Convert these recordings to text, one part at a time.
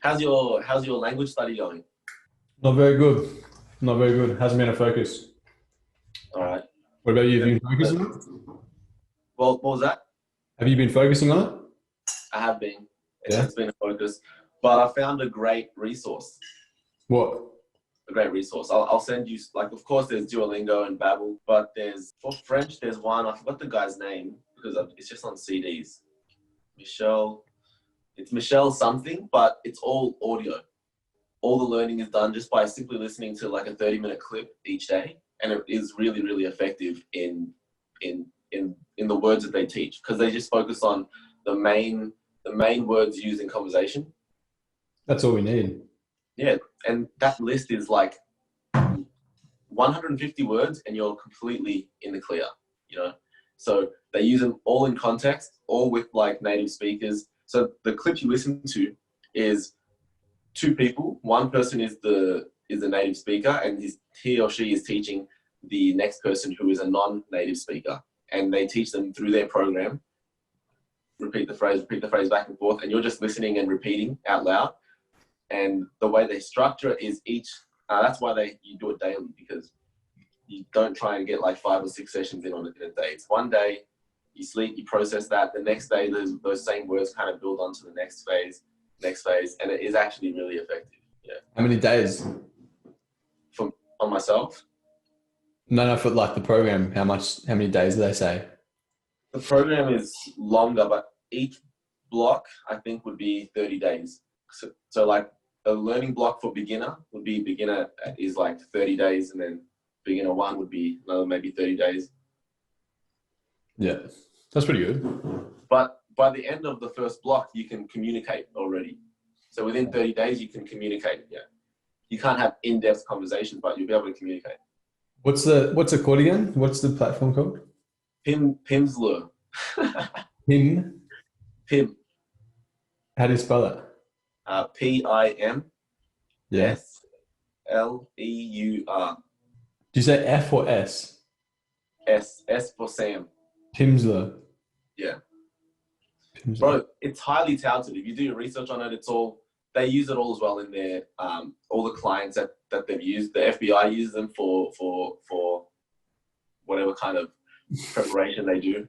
How's your language study going? Not very good. Not very good. Hasn't been a focus. All right. What about you? Have Yeah. you been focusing on it? Well, what was that? Have you been focusing on it? I have been. Yeah. It's been a focus, but I found a great resource. What? A great resource. I'll send you. Like, of course, there's Duolingo and Babbel, but there's for French. There's one. I forgot the guy's name because it's just on CDs. Michelle. It's Michelle something, but it's all audio. All the learning is done just by simply listening to like a 30-minute clip each day, and it is really, really effective in the words that they teach because they just focus on the main words used in conversation. That's all we need. Yeah, and that list is like 150 words, and you're completely in the clear. So they use them all in context, all with like native speakers. So the clip you listen to is two people. One person is the native speaker, and he or she is teaching the next person who is a non-native speaker, and they teach them through their program. Repeat the phrase back and forth, and you're just listening and repeating out loud. And the way they structure it is that's why you do it daily, because you don't try and get like 5 or 6 sessions in a day. It's one day, you sleep, you process that. The next day, those same words kind of build onto the next phase, and it is actually really effective. Yeah. How many days? On myself? No, for like the program. How many days do they say? The program is longer, but each block I think would be 30 days. So like a learning block for beginner is like 30 days, and then beginner 1 would be another maybe 30 days. Yeah, that's pretty good. But by the end of the first block, you can communicate already. So within 30 days, you can communicate. Yeah, you can't have in-depth conversations, but you'll be able to communicate. What's it called again? What's the platform called? Pimsleur. Pim. How do you spell that? PIMSLEUR. Yeah. Do you say F or S? S for Sam. Pimsleur. Yeah. Pimsleur. Bro, it's highly touted. If you do your research on it, they use it all as well in their all the clients that they've used. The FBI uses them for whatever kind of preparation they do,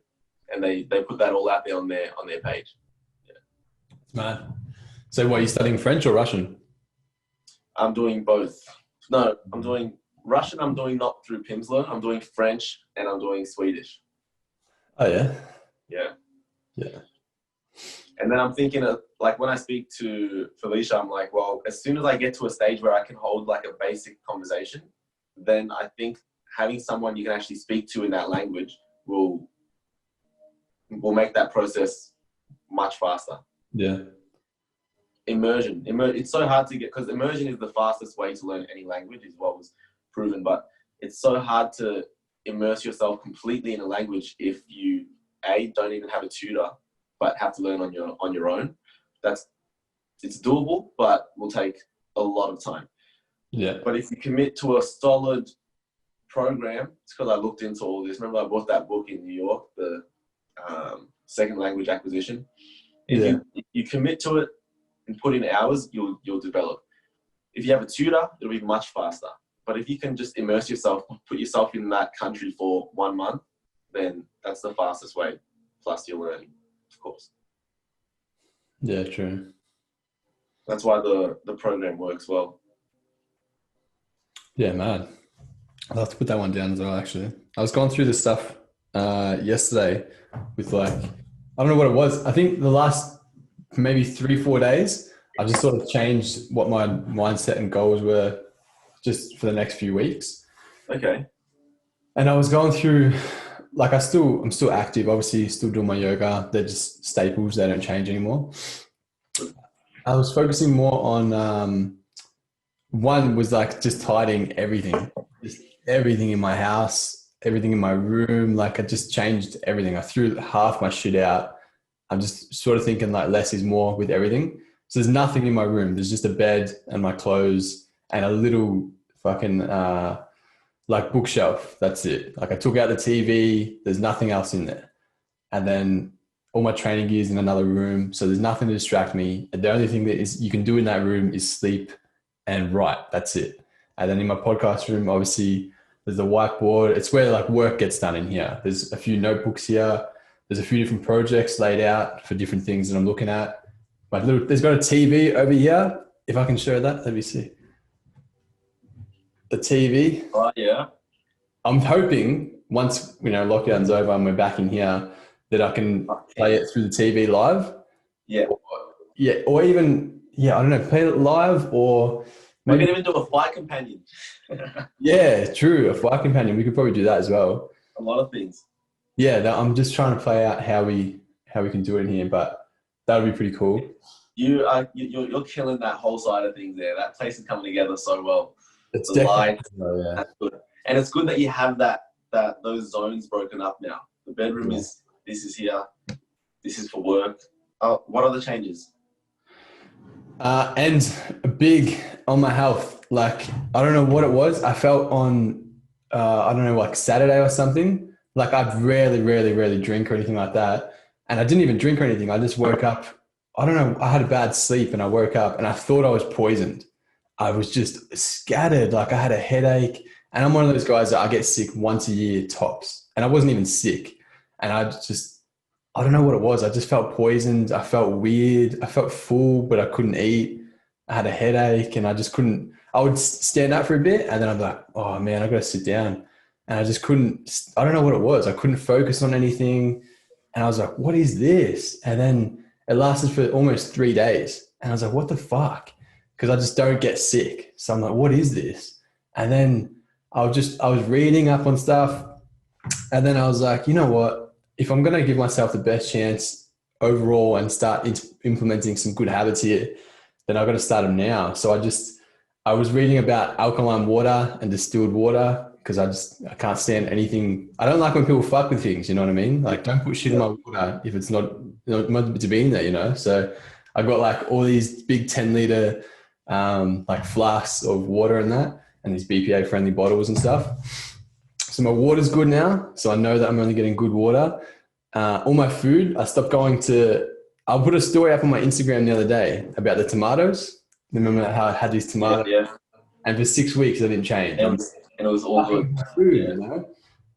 and they put that all out there on their page. Yeah. It's mad. So what, are you studying French or Russian? I'm doing both. No, I'm doing Russian. I'm doing not through Pimsleur. I'm doing French, and I'm doing Swedish. Oh yeah. Yeah. Yeah. And then I'm thinking of, like, when I speak to Felicia, I'm like, well, as soon as I get to a stage where I can hold like a basic conversation, then I think having someone you can actually speak to in that language will make that process much faster. Yeah. Immersion. It's so hard to get, because immersion is the fastest way to learn any language, is what was proven, but it's so hard to immerse yourself completely in a language if you don't even have a tutor, but have to learn on your own. It's doable, but will take a lot of time. Yeah. But if you commit to a solid program, it's because I looked into all this. Remember, I bought that book in New York, the Second Language Acquisition. If you commit to it and put in hours, you'll develop. If you have a tutor, it'll be much faster. But if you can just immerse yourself, put yourself in that country for 1 month, then that's the fastest way. Plus you're learning, of course. Yeah, true. That's why the program works well. Yeah, man. I'll have to put that one down as well, actually. I was going through this stuff yesterday with I don't know what it was. I think the last maybe 3-4 days, I just sort of changed what my mindset and goals were just for the next few weeks. Okay. And I was going through, I'm still active, obviously still doing my yoga. They're just staples. They don't change anymore. I was focusing more on, one was just tidying everything, just everything in my house, everything in my room. I just changed everything. I threw half my shit out. I'm just sort of thinking less is more with everything. So there's nothing in my room. There's just a bed and my clothes and a little fucking bookshelf. That's it. I took out the TV. There's nothing else in there. and then all my training gear is in another room. So there's nothing to distract me. And the only thing that is you can do in that room is sleep and write. That's it. And then in my podcast room, obviously there's a whiteboard. It's where like work gets done in here. There's a few notebooks here. There's a few different projects laid out for different things that I'm looking at. There's got a TV over here. If I can show that, let me see. The TV. Oh yeah. I'm hoping once, lockdown's over and we're back in here, that I can play it through the TV live. Yeah. Or even, I don't know, play it live, or maybe we can even do a flight companion. Yeah, true. A flight companion. We could probably do that as well. A lot of things. Yeah, I'm just trying to play out how we can do it in here, but that would be pretty cool. You're killing that whole side of things there. That place is coming together so well. It's the lights, yeah. That's good. And it's good that you have those zones broken up now. The bedroom is, this is here, this is for work. What are the changes? And big on my health. Like, I don't know what it was. I felt on, I don't know, like Saturday or something. Like I rarely drink or anything like that. And I didn't even drink or anything. I just woke up. I don't know. I had a bad sleep and I woke up and I thought I was poisoned. I was just scattered. Like I had a headache, and I'm one of those guys that I get sick once a year tops. And I wasn't even sick. And I don't know what it was. I just felt poisoned. I felt weird. I felt full, but I couldn't eat. I had a headache and I just couldn't. I would stand up for a bit and then I'd be like, oh man, I got to sit down. And I just couldn't, I don't know what it was. I couldn't focus on anything. And I was like, what is this? And then it lasted for almost 3 days. And I was like, what the fuck? Because I just don't get sick. So I'm like, what is this? And then I was reading up on stuff. And then I was like, you know what? If I'm going to give myself the best chance overall and start implementing some good habits here, then I've got to start them now. So I was reading about alkaline water and distilled water because I can't stand anything. I don't like when people fuck with things, you know what I mean? Like, don't put shit in my water if it's not meant to be in there, So I've got like all these big 10-liter like flasks of water and that, and these BPA friendly bottles and stuff. So my water's good now. So I know that I'm only getting good water. All my food, I stopped I'll put a story up on my Instagram the other day about the tomatoes. Remember how I had these tomatoes? Yeah. And for 6 weeks, I didn't change. And it was all good. Food,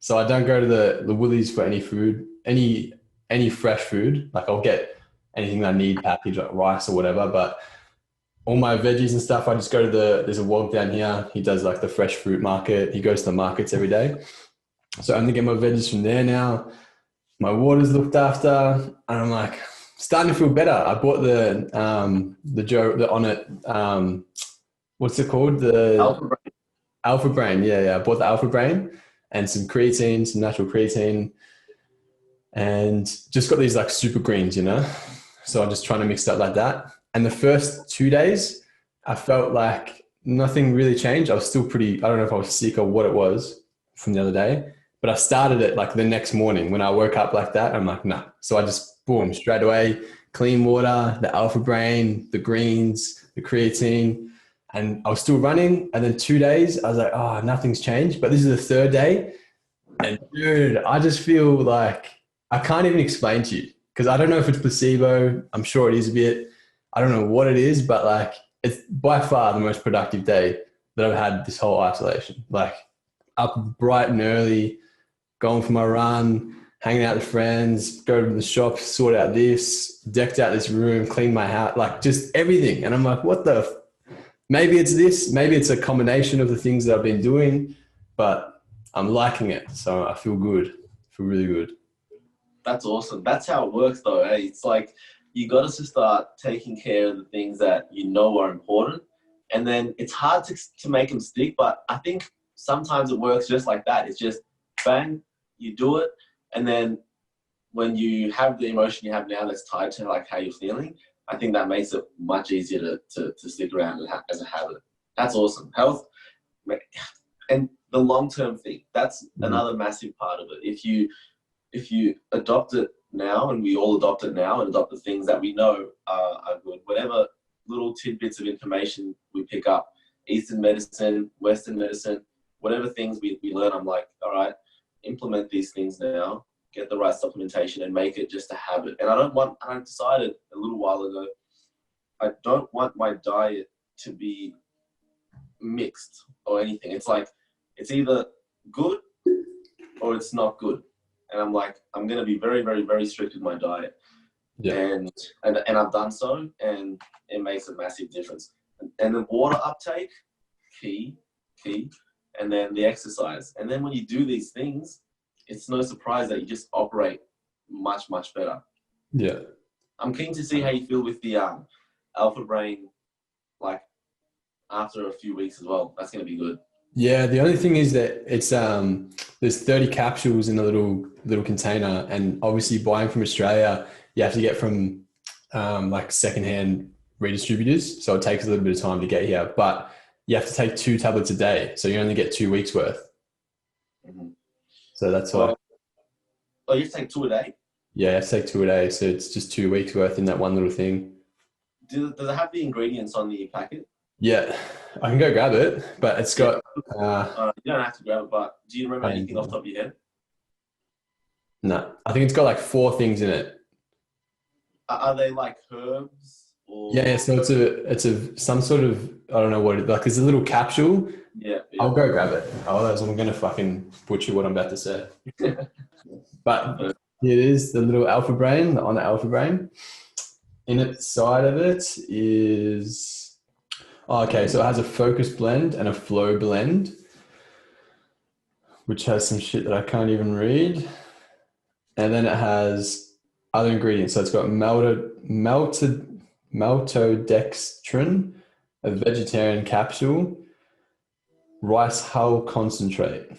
So I don't go to the Woolies for any food, any fresh food. Like I'll get anything that I need packaged, like rice or whatever. But all my veggies and stuff, I just go to there's a wog down here. He does like the fresh fruit market. He goes to the markets every day. So I only get my veggies from there now. My water's looked after, and I'm like starting to feel better. I bought the Onnit, what's it called? The Alpha Brain. Yeah. I bought the Alpha Brain and some creatine, some natural creatine, and just got these like super greens, So I'm just trying to mix it up like that. And the first 2 days, I felt like nothing really changed. I was still I don't know if I was sick or what it was from the other day, but I started it like the next morning when I woke up like that. I'm like, nah. So I just, boom, straight away, clean water, the Alpha Brain, the greens, the creatine, and I was still running. And then 2 days, I was like, oh, nothing's changed. But this is the third day. And dude, I just feel like I can't even explain to you because I don't know if it's placebo. I'm sure it is a bit. I don't know what it is, but like it's by far the most productive day that I've had this whole isolation. Like up bright and early, going for my run, hanging out with friends, go to the shop, sort out this, decked out this room, clean my house, like just everything. And I'm like, maybe it's this, maybe it's a combination of the things that I've been doing, but I'm liking it. So I feel good, feel really good. That's awesome. That's how it works though. Eh? It's like, you got to start taking care of the things that you know are important. And then it's hard to make them stick, but I think sometimes it works just like that. It's just bang, you do it. And then when you have the emotion you have now that's tied to like how you're feeling, I think that makes it much easier to stick around as a habit. That's awesome. Health and the long-term thing, that's another massive part of it. If you adopt it now, and we all adopt it now and adopt the things that we know are good, whatever little tidbits of information we pick up, Eastern medicine, Western medicine, whatever things we learn, I'm like, all right, implement these things now, get the right supplementation, and make it just a habit. And I decided a little while ago, I don't want my diet to be mixed or anything. It's like, it's either good or it's not good. And I'm like, I'm going to be very, very, very strict with my diet. Yeah. And I've done so, and it makes a massive difference. And the water uptake, key. And then the exercise. And then when you do these things, it's no surprise that you just operate much, much better. Yeah. I'm keen to see how you feel with the Alpha Brain, like after a few weeks as well. That's going to be good. Yeah. The only thing is that it's there's 30 capsules in a little container, and obviously buying from Australia, you have to get from like secondhand redistributors. So it takes a little bit of time to get here, but you have to take 2 tablets a day. So you only get 2 weeks worth. Mm-hmm. So that's why. Oh, you take 2 a day? Yeah, I have to take 2 a day. So it's just 2 weeks worth in that one little thing. Does it have the ingredients on the packet? Yeah, I can go grab it, but it's got... you don't have to grab it, but do you remember anything off the top of your head? No, I think it's got like 4 things in it. Are they like herbs? Or... Yeah, so it's a some sort of, I don't know what it, like, it's a little capsule. Yeah. I'll go grab it. Otherwise I'm going to fucking butcher what I'm about to say. But it is the little Alpha Brain, on the Alpha Brain. Inside of it is... Oh, okay, so it has a focus blend and a flow blend, which has some shit that I can't even read. And then it has other ingredients. So it's got maltodextrin, a vegetarian capsule, rice hull concentrate,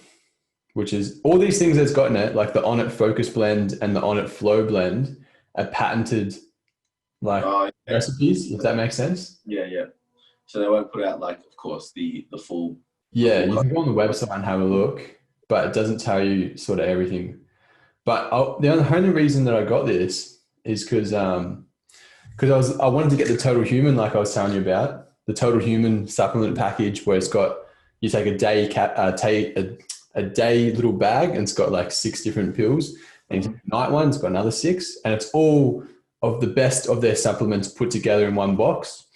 which is all these things that's got in it, like the On It focus blend and the On It flow blend, are patented recipes, if that makes sense. Yeah. So they won't put out, like, of course, the full... Yeah, you can go on the website and have a look, but it doesn't tell you sort of everything. But the only reason that I got this is because I wanted to get the Total Human, like I was telling you about, the Total Human supplement package, where it's got, you take a day a day little bag, and it's got like 6 different pills, and you take the night one, it's got another 6, and it's all of the best of their supplements put together in one box.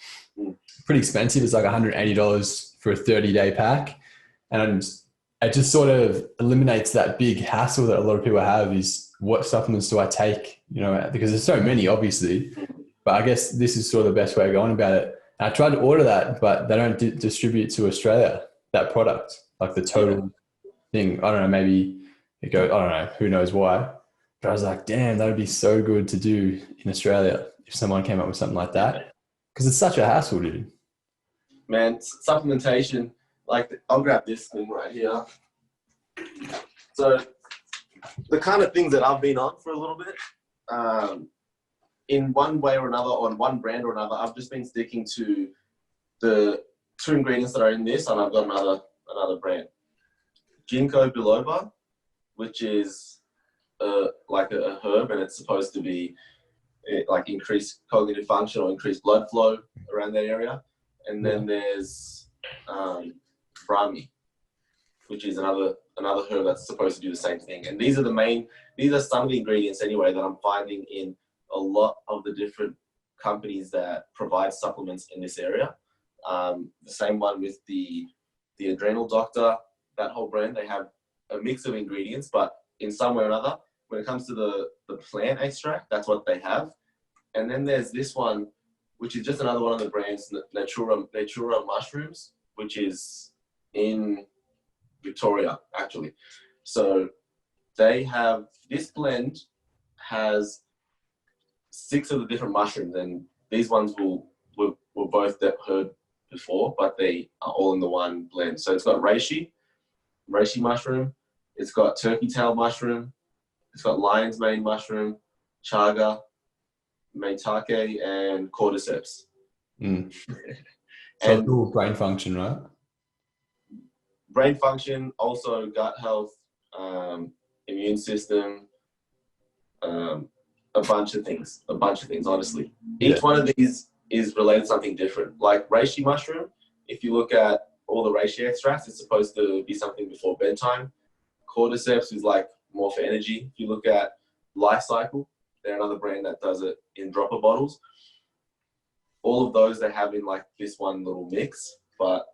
Pretty expensive. It's like $180 for a 30-day pack, and it just sort of eliminates that big hassle that a lot of people have, is what supplements do I take, because there's so many, obviously, but I guess this is sort of the best way of going about it. And I tried to order that, but they don't distribute to Australia, that product, like the total thing. I don't know, maybe it goes, I don't know, who knows why, but I was like, damn, that would be so good to do in Australia if someone came up with something like that, because it's such a hassle, dude. Man, supplementation, like, I'll grab this thing right here. So the kind of things that I've been on for a little bit, in one way or another, on one brand or another, I've just been sticking to the 2 ingredients that are in this, and I've got another brand. Ginkgo biloba, which is like a herb, and it's supposed to be like increase cognitive function or increase blood flow around that area. And then there's Brahmi, which is another herb that's supposed to do the same thing. And these are some of the ingredients anyway that I'm finding in a lot of the different companies that provide supplements in this area. The same one with the Adrenal Doctor, that whole brand, they have a mix of ingredients, but in some way or another, when it comes to the plant extract, that's what they have. And then there's this one, which is just another one of the brands, Natura Mushrooms, which is in Victoria, actually. So they have, this blend has 6 of the different mushrooms, and these ones were both heard before, but they are all in the one blend. So it's got reishi mushroom, it's got turkey tail mushroom, it's got lion's mane mushroom, chaga, maitake, and cordyceps. So it's all brain function, right? Brain function, also gut health, immune system, a bunch of things, honestly. Each one of these is related to something different. Like reishi mushroom, if you look at all the reishi extracts, it's supposed to be something before bedtime. Cordyceps is like more for energy. If you look at Life Cycle, they're another brand that does it in dropper bottles. All of those they have in like this one little mix, but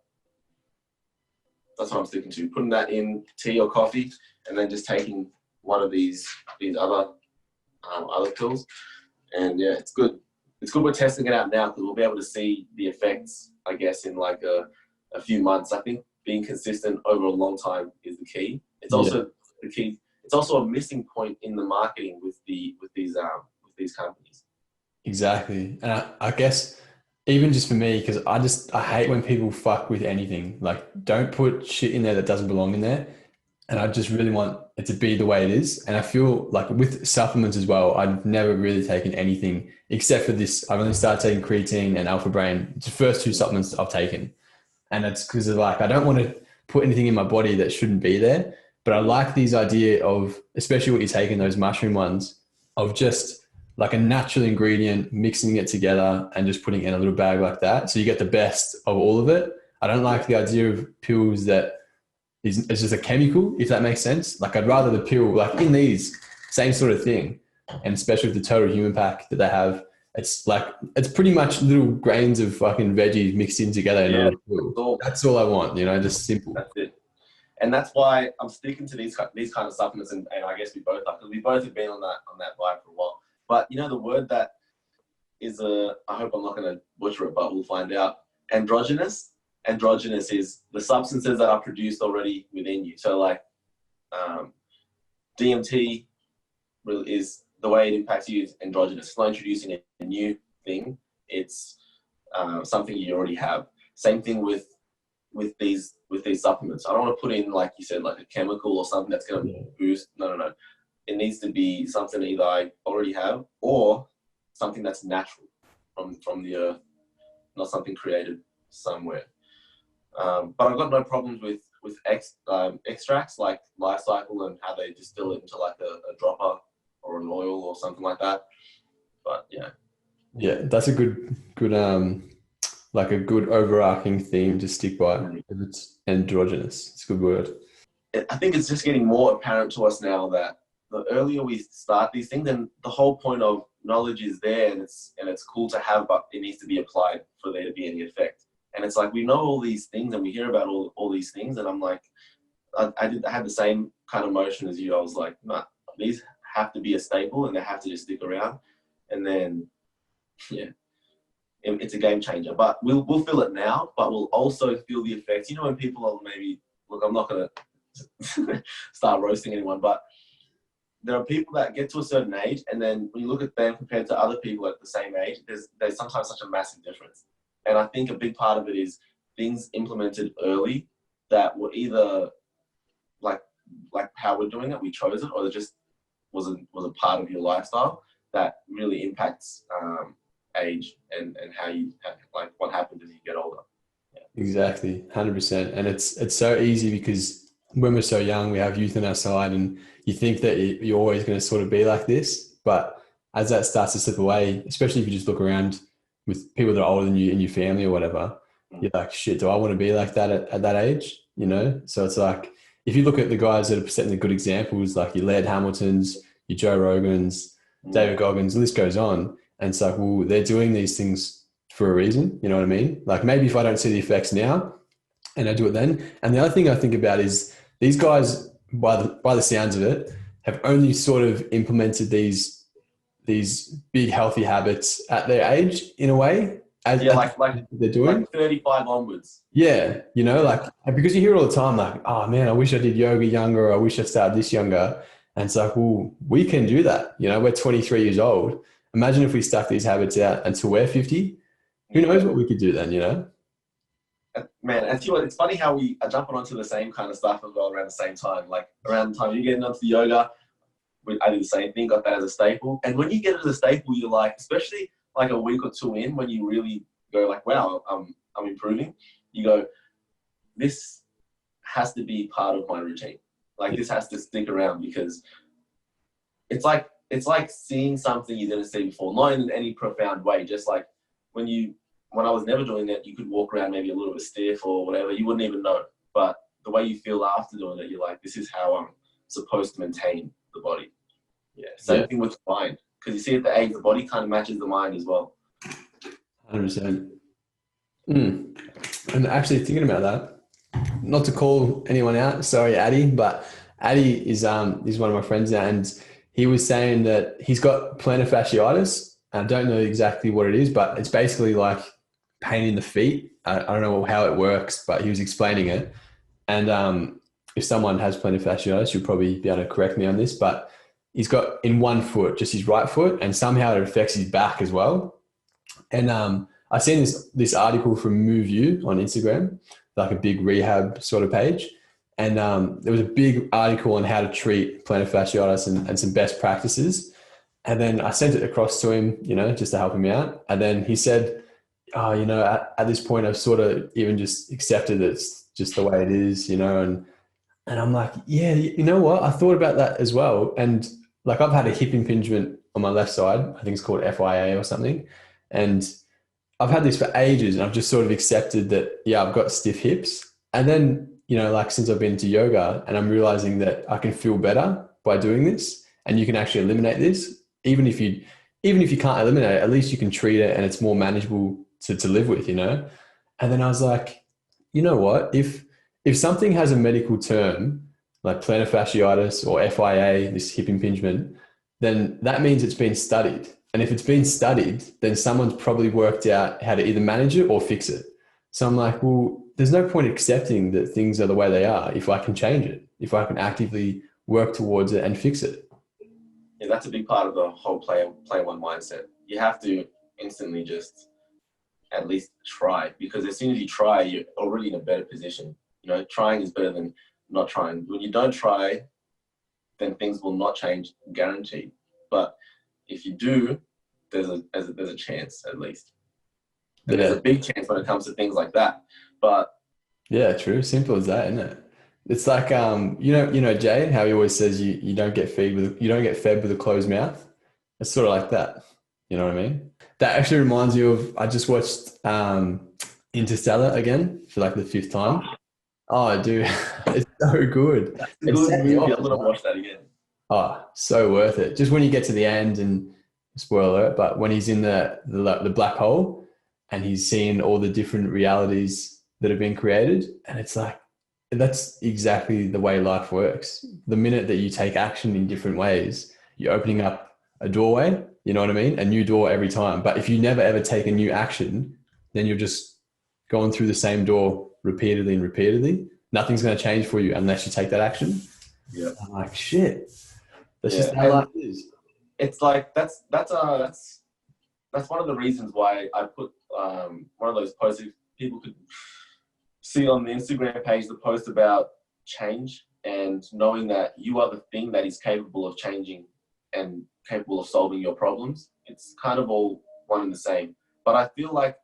that's what I'm sticking to. Putting that in tea or coffee, and then just taking one of these other pills. And yeah, it's good. It's good we're testing it out now because we'll be able to see the effects, I guess, in like a few months. I think being consistent over a long time is the key. It's also the key. It's also a missing point in the marketing with these companies. Exactly. And I guess even just for me, because I hate when people fuck with anything. Like, don't put shit in there that doesn't belong in there. And I just really want it to be the way it is. And I feel like with supplements as well, I've never really taken anything except for this. I've only started taking creatine and Alpha Brain. It's the first two supplements I've taken. And it's because of like, I don't want to put anything in my body that shouldn't be there. But I like these idea of, especially what you take in those mushroom ones, of just like a natural ingredient, mixing it together and just putting it in a little bag like that. So you get the best of all of it. I don't like the idea of pills that it's just a chemical, if that makes sense. Like I'd rather the pill, like in these, same sort of thing. And especially with the Total Human Pack that they have, it's like, it's pretty much little grains of fucking veggies mixed in together in a little pill. That's all I want, just simple. That's it. And that's why I'm sticking to these kind of supplements, and I guess we both are, because we both have been on that vibe for a while. But the word that is I hope I'm not going to butcher it, but we'll find out. Androgynous. Androgynous is the substances that are produced already within you. So like DMT is the way it impacts you is androgynous. It's not introducing a new thing. It's something you already have. Same thing with these supplements. I don't want to put in, like you said, like a chemical or something that's going to boost. No. It needs to be something either I already have or something that's natural from the earth, not something created somewhere. But I've got no problems with extracts like Life Cycle and how they distill it into like a dropper or an oil or something like that. But yeah, that's a good like a good overarching theme to stick by. If it's androgynous, it's a good word. I think it's just getting more apparent to us now that the earlier we start these things, then the whole point of knowledge is there, and it's cool to have, but it needs to be applied for there to be any effect. And it's like we know all these things and we hear about all these things, and I'm like, I had the same kind of motion as you. I was like, nah, these have to be a staple and they have to just stick around. And then, it's a game changer. But we'll feel it now, but we'll also feel the effects. When people are maybe, look, I'm not going to start roasting anyone, but there are people that get to a certain age, and then when you look at them compared to other people at the same age, there's sometimes such a massive difference. And I think a big part of it is things implemented early that were either like how we're doing it, we chose it, or it just was a part of your lifestyle that really impacts age and how you like what happens as you get older. Yeah. Exactly, 100%. And it's so easy because when we're so young, we have youth on our side, and you think that you're always going to sort of be like this. But as that starts to slip away, especially if you just look around with people that are older than you in your family or whatever, you're like, shit, do I want to be like that at that age? So it's like, if you look at the guys that are setting the good examples, like your Laird Hamiltons, your Joe Rogans, David Goggins, the list goes on. And it's like, well, they're doing these things for a reason. You know what I mean? Like maybe if I don't see the effects now and I do it then. And the other thing I think about is these guys, by the sounds of it, have only sort of implemented these big healthy habits at their age in a way. Like they're doing. Like 35 onwards. Yeah, like because you hear it all the time, like, oh man, I wish I did yoga younger, or I wish I started this younger. And it's like, well, we can do that. We're 23 years old. Imagine if we stuck these habits out until we're 50. Who knows what we could do then, Man, and it's funny how we are jumping onto the same kind of stuff as well around the same time. Like around the time you're getting onto the yoga, I did the same thing, got that as a staple. And when you get it as a staple, you're like, especially like a week or two in, when you really go like, wow, I'm improving. You go, this has to be part of my routine. Like this has to stick around, because it's like seeing something you didn't see before, not in any profound way. Just like when I was never doing that, you could walk around maybe a little bit stiff or whatever. You wouldn't even know. But the way you feel after doing it, you're like, this is how supposed to maintain the body. Yeah. Same thing with the mind, because you see at the age, the body kind of matches the mind as well. 100%. And actually thinking about that, not to call anyone out, sorry, Addy, but Addy is one of my friends now, and he was saying that he's got plantar fasciitis. I don't know exactly what it is, but it's basically like pain in the feet. I don't know how it works, but he was explaining it. And if someone has plantar fasciitis, you'll probably be able to correct me on this, but he's got in one foot, just his right foot, and somehow it affects his back as well. And I seen this article from Move You on Instagram, like a big rehab sort of page. And there was a big article on how to treat plantar fasciitis and some best practices. And then I sent it across to him, just to help him out. And then he said, oh, at this point, I've sort of even just accepted it's just the way it is, and I'm like, yeah, you know what? I thought about that as well. And like, I've had a hip impingement on my left side. I think it's called FIA or something. And I've had this for ages, and I've just sort of accepted that, yeah, I've got stiff hips. And then, like since I've been into yoga, and I'm realizing that I can feel better by doing this, and you can actually eliminate this. Even if you can't eliminate it, at least you can treat it, and it's more manageable to live with, And then I was like, you know what? If something has a medical term like plantar fasciitis or FIA, this hip impingement, then that means it's been studied. And if it's been studied, then someone's probably worked out how to either manage it or fix it. So I'm like, well, there's no point accepting that things are the way they are if I can change it, if I can actively work towards it and fix it. Yeah, that's a big part of the whole play one mindset. You have to instantly just at least try, because as soon as you try, you're already in a better position. Trying is better than not trying. When you don't try, then things will not change, guaranteed. But if you do, there's a chance at least. And there's a big chance when it comes to things like that. But yeah, true. Simple as that, isn't it? It's like Jay, how he always says you don't get fed with a closed mouth. It's sort of like that. You know what I mean? That actually reminds you of, I just watched Interstellar again for like the 5th time. Oh, dude, it's so good. That's a good movie. I'm gonna watch that again. Oh, so worth it. Just when you get to the end, and spoiler alert, but when he's in the black hole and he's seeing all the different realities that have been created, and it's like, that's exactly the way life works. The minute that you take action in different ways, you're opening up a doorway, you know what I mean? A new door every time. But if you never ever take a new action, then you're just going through the same door repeatedly and repeatedly. Nothing's going to change for you unless you take that action. Yeah. I'm like, shit. That's just how life is. It's like, that's one of the reasons why I put one of those posts. People could see on the Instagram page the post about change, and knowing that you are the thing that is capable of changing and capable of solving your problems. It's kind of all one and the same. But I feel like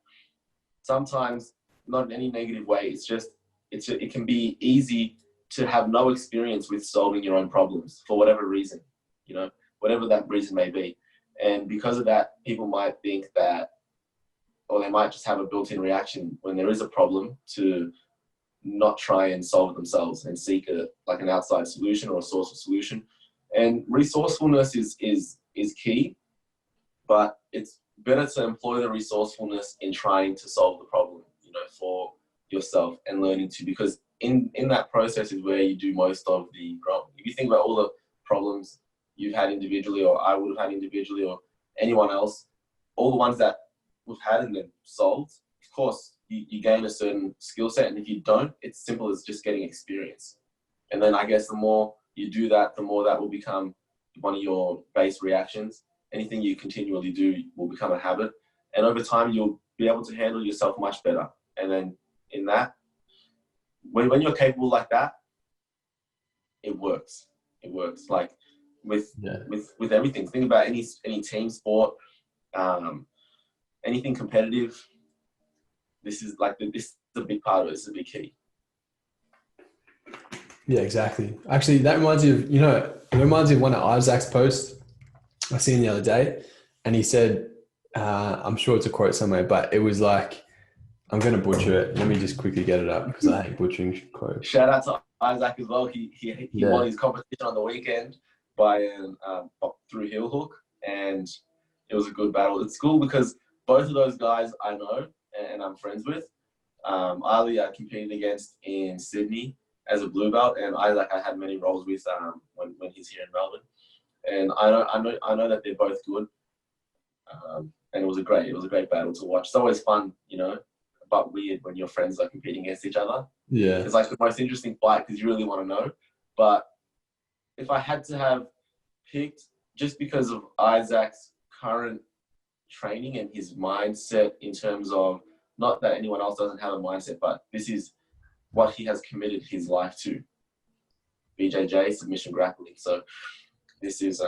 sometimes, not in any negative way, it's just it can be easy to have no experience with solving your own problems for whatever reason, whatever that reason may be. And because of that, people might think that, or they might just have a built-in reaction when there is a problem to not try and solve it themselves and seek an outside solution or a source of solution. And resourcefulness is key, but it's better to employ the resourcefulness in trying to solve the problem, for yourself, and learning to, because in that process is where you do most of the growing. If you think about all the problems you've had individually, or I would have had individually, or anyone else, all the ones that we've had and then solved, of course, you gain a certain skill set. And if you don't, it's simple as just getting experience. And then I guess the more you do that, the more that will become one of your base reactions. Anything you continually do will become a habit. And over time, you'll be able to handle yourself much better. And then in that, when you're capable like that, it works. It works. Like with everything. Think about any team sport, anything competitive. This is a big part of it. This is a big key. Yeah, exactly. Actually, that reminds you of, it reminds me of one of Isaac's posts I seen the other day, and he said, I'm sure it's a quote somewhere, but it was like, I'm going to butcher it. Let me just quickly get it up because I hate butchering quotes. Shout out to Isaac as well. He Yeah. won his competition on the weekend by through heel hook, and it was a good battle. It's cool because both of those guys I know and I'm friends with. Ali I competed against in Sydney as a blue belt, and Isaac I had many roles with when he's here in Melbourne. And I know that they're both good, and it was a great battle to watch. It's always fun, you know, but weird when your friends are competing against each other. Yeah. It's like the most interesting fight because you really want to know. But if I had to have picked, just because of Isaac's current training and his mindset in terms of, not that anyone else doesn't have a mindset, but this is what he has committed his life to. BJJ, submission grappling. So this is,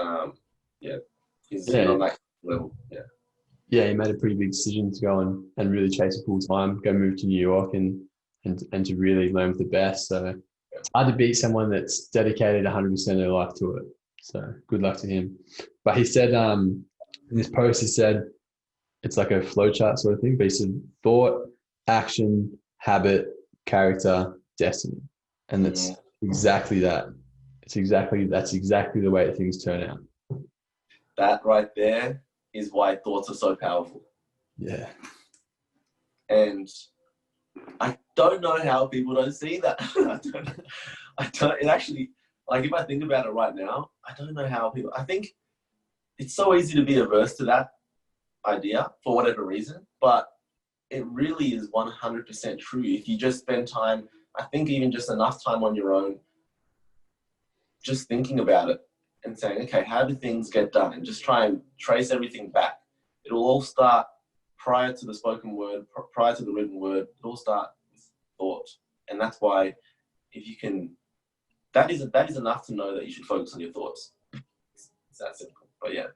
he's on that level. Yeah. Yeah, he made a pretty big decision to go and really chase it full time, go move to New York and to really learn with the best. So it's hard to beat someone that's dedicated 100% of their life to it. So good luck to him. But he said, in this post, he said it's like a flowchart sort of thing, but he said thought, action, habit, character, destiny. And that's exactly that. That's exactly the way things turn out. That right there is why thoughts are so powerful. Yeah. And I don't know how people don't see that. I don't, it actually, like if I think about it right now, I don't know how people, I think it's so easy to be averse to that idea for whatever reason, but it really is 100% true. If you just spend time, I think even just enough time on your own, just thinking about it and saying, okay, how do things get done? And just try and trace everything back. It'll all start prior to the spoken word, prior to the written word. It'll all start with thought. And that's why if you can, that is enough to know that you should focus on your thoughts. It's that simple. But yeah.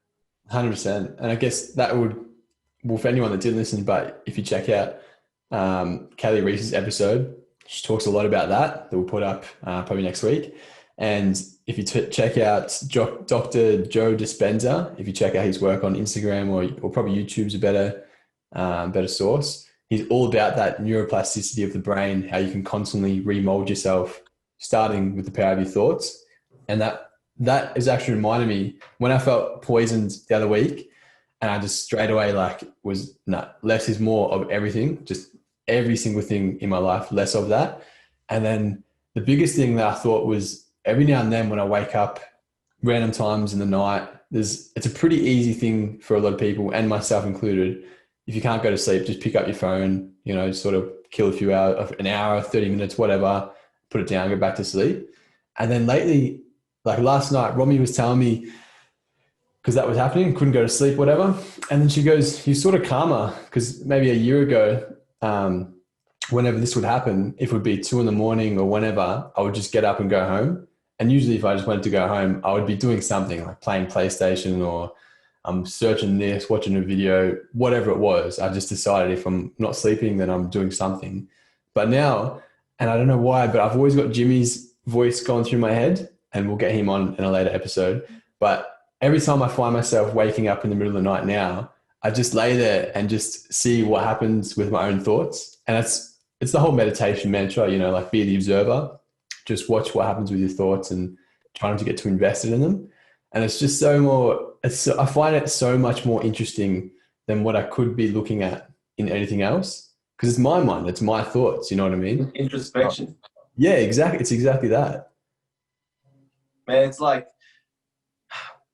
100%. And I guess that would, well, for anyone that didn't listen, but if you check out Kelly Reese's episode, she talks a lot about that we'll put up probably next week. And if you check out Dr. Joe Dispenza, if you check out his work on Instagram or probably YouTube's a better source, he's all about that neuroplasticity of the brain, how you can constantly remold yourself, starting with the power of your thoughts. And that is actually reminded me when I felt poisoned the other week, and I just straight away less is more of everything, just every single thing in my life, less of that. And then the biggest thing that I thought was every now and then when I wake up, random times in the night, it's a pretty easy thing for a lot of people and myself included. If you can't go to sleep, just pick up your phone, you know, sort of kill a few hours, an hour, 30 minutes, whatever, put it down, go back to sleep. And then lately, like last night, Romy was telling me, because that was happening, couldn't go to sleep, whatever. And then she goes, you're sort of calmer, because maybe a year ago, whenever this would happen, if it would be 2 a.m. or whenever, I would just get up and go home. And usually if I just wanted to go home, I would be doing something like playing PlayStation or I'm searching this, watching a video, whatever it was. I just decided if I'm not sleeping, then I'm doing something. But now, and I don't know why, but I've always got Jimmy's voice going through my head, and we'll get him on in a later episode. But every time I find myself waking up in the middle of the night now, I just lay there and just see what happens with my own thoughts. And it's the whole meditation mantra, you know, like be the observer, just watch what happens with your thoughts and try not to get too invested in them. And it's just I find it so much more interesting than what I could be looking at in anything else. Because it's my mind, it's my thoughts, you know what I mean? Introspection. Yeah, exactly. It's exactly that. Man, it's like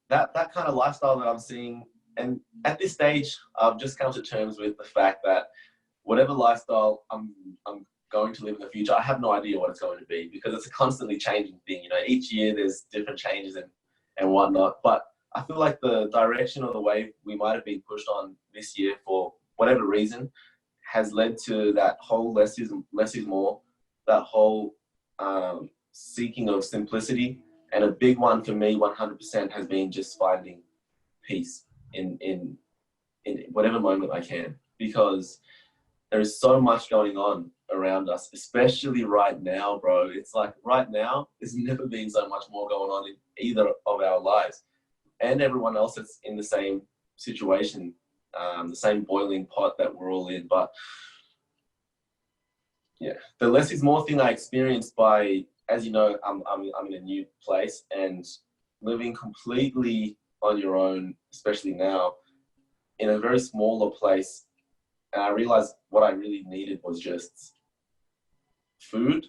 that kind of lifestyle that I'm seeing. And at this stage, I've just come to terms with the fact that whatever lifestyle I'm going to live in the future, I have no idea what it's going to be because it's a constantly changing thing. You know, each year there's different changes and whatnot. But I feel like the direction or the way we might have been pushed on this year for whatever reason has led to that whole less is more, that whole seeking of simplicity. And a big one for me, 100%, has been just finding peace in whatever moment I can, because there is so much going on around us, especially right now, bro. It's like right now, there's never been so much more going on in either of our lives, and everyone else that's in the same situation, the same boiling pot that we're all in. But yeah, the less is more thing I experienced by as you know, I'm in a new place, and living completely on your own, especially now, in a very smaller place. And I realized what I really needed was just food,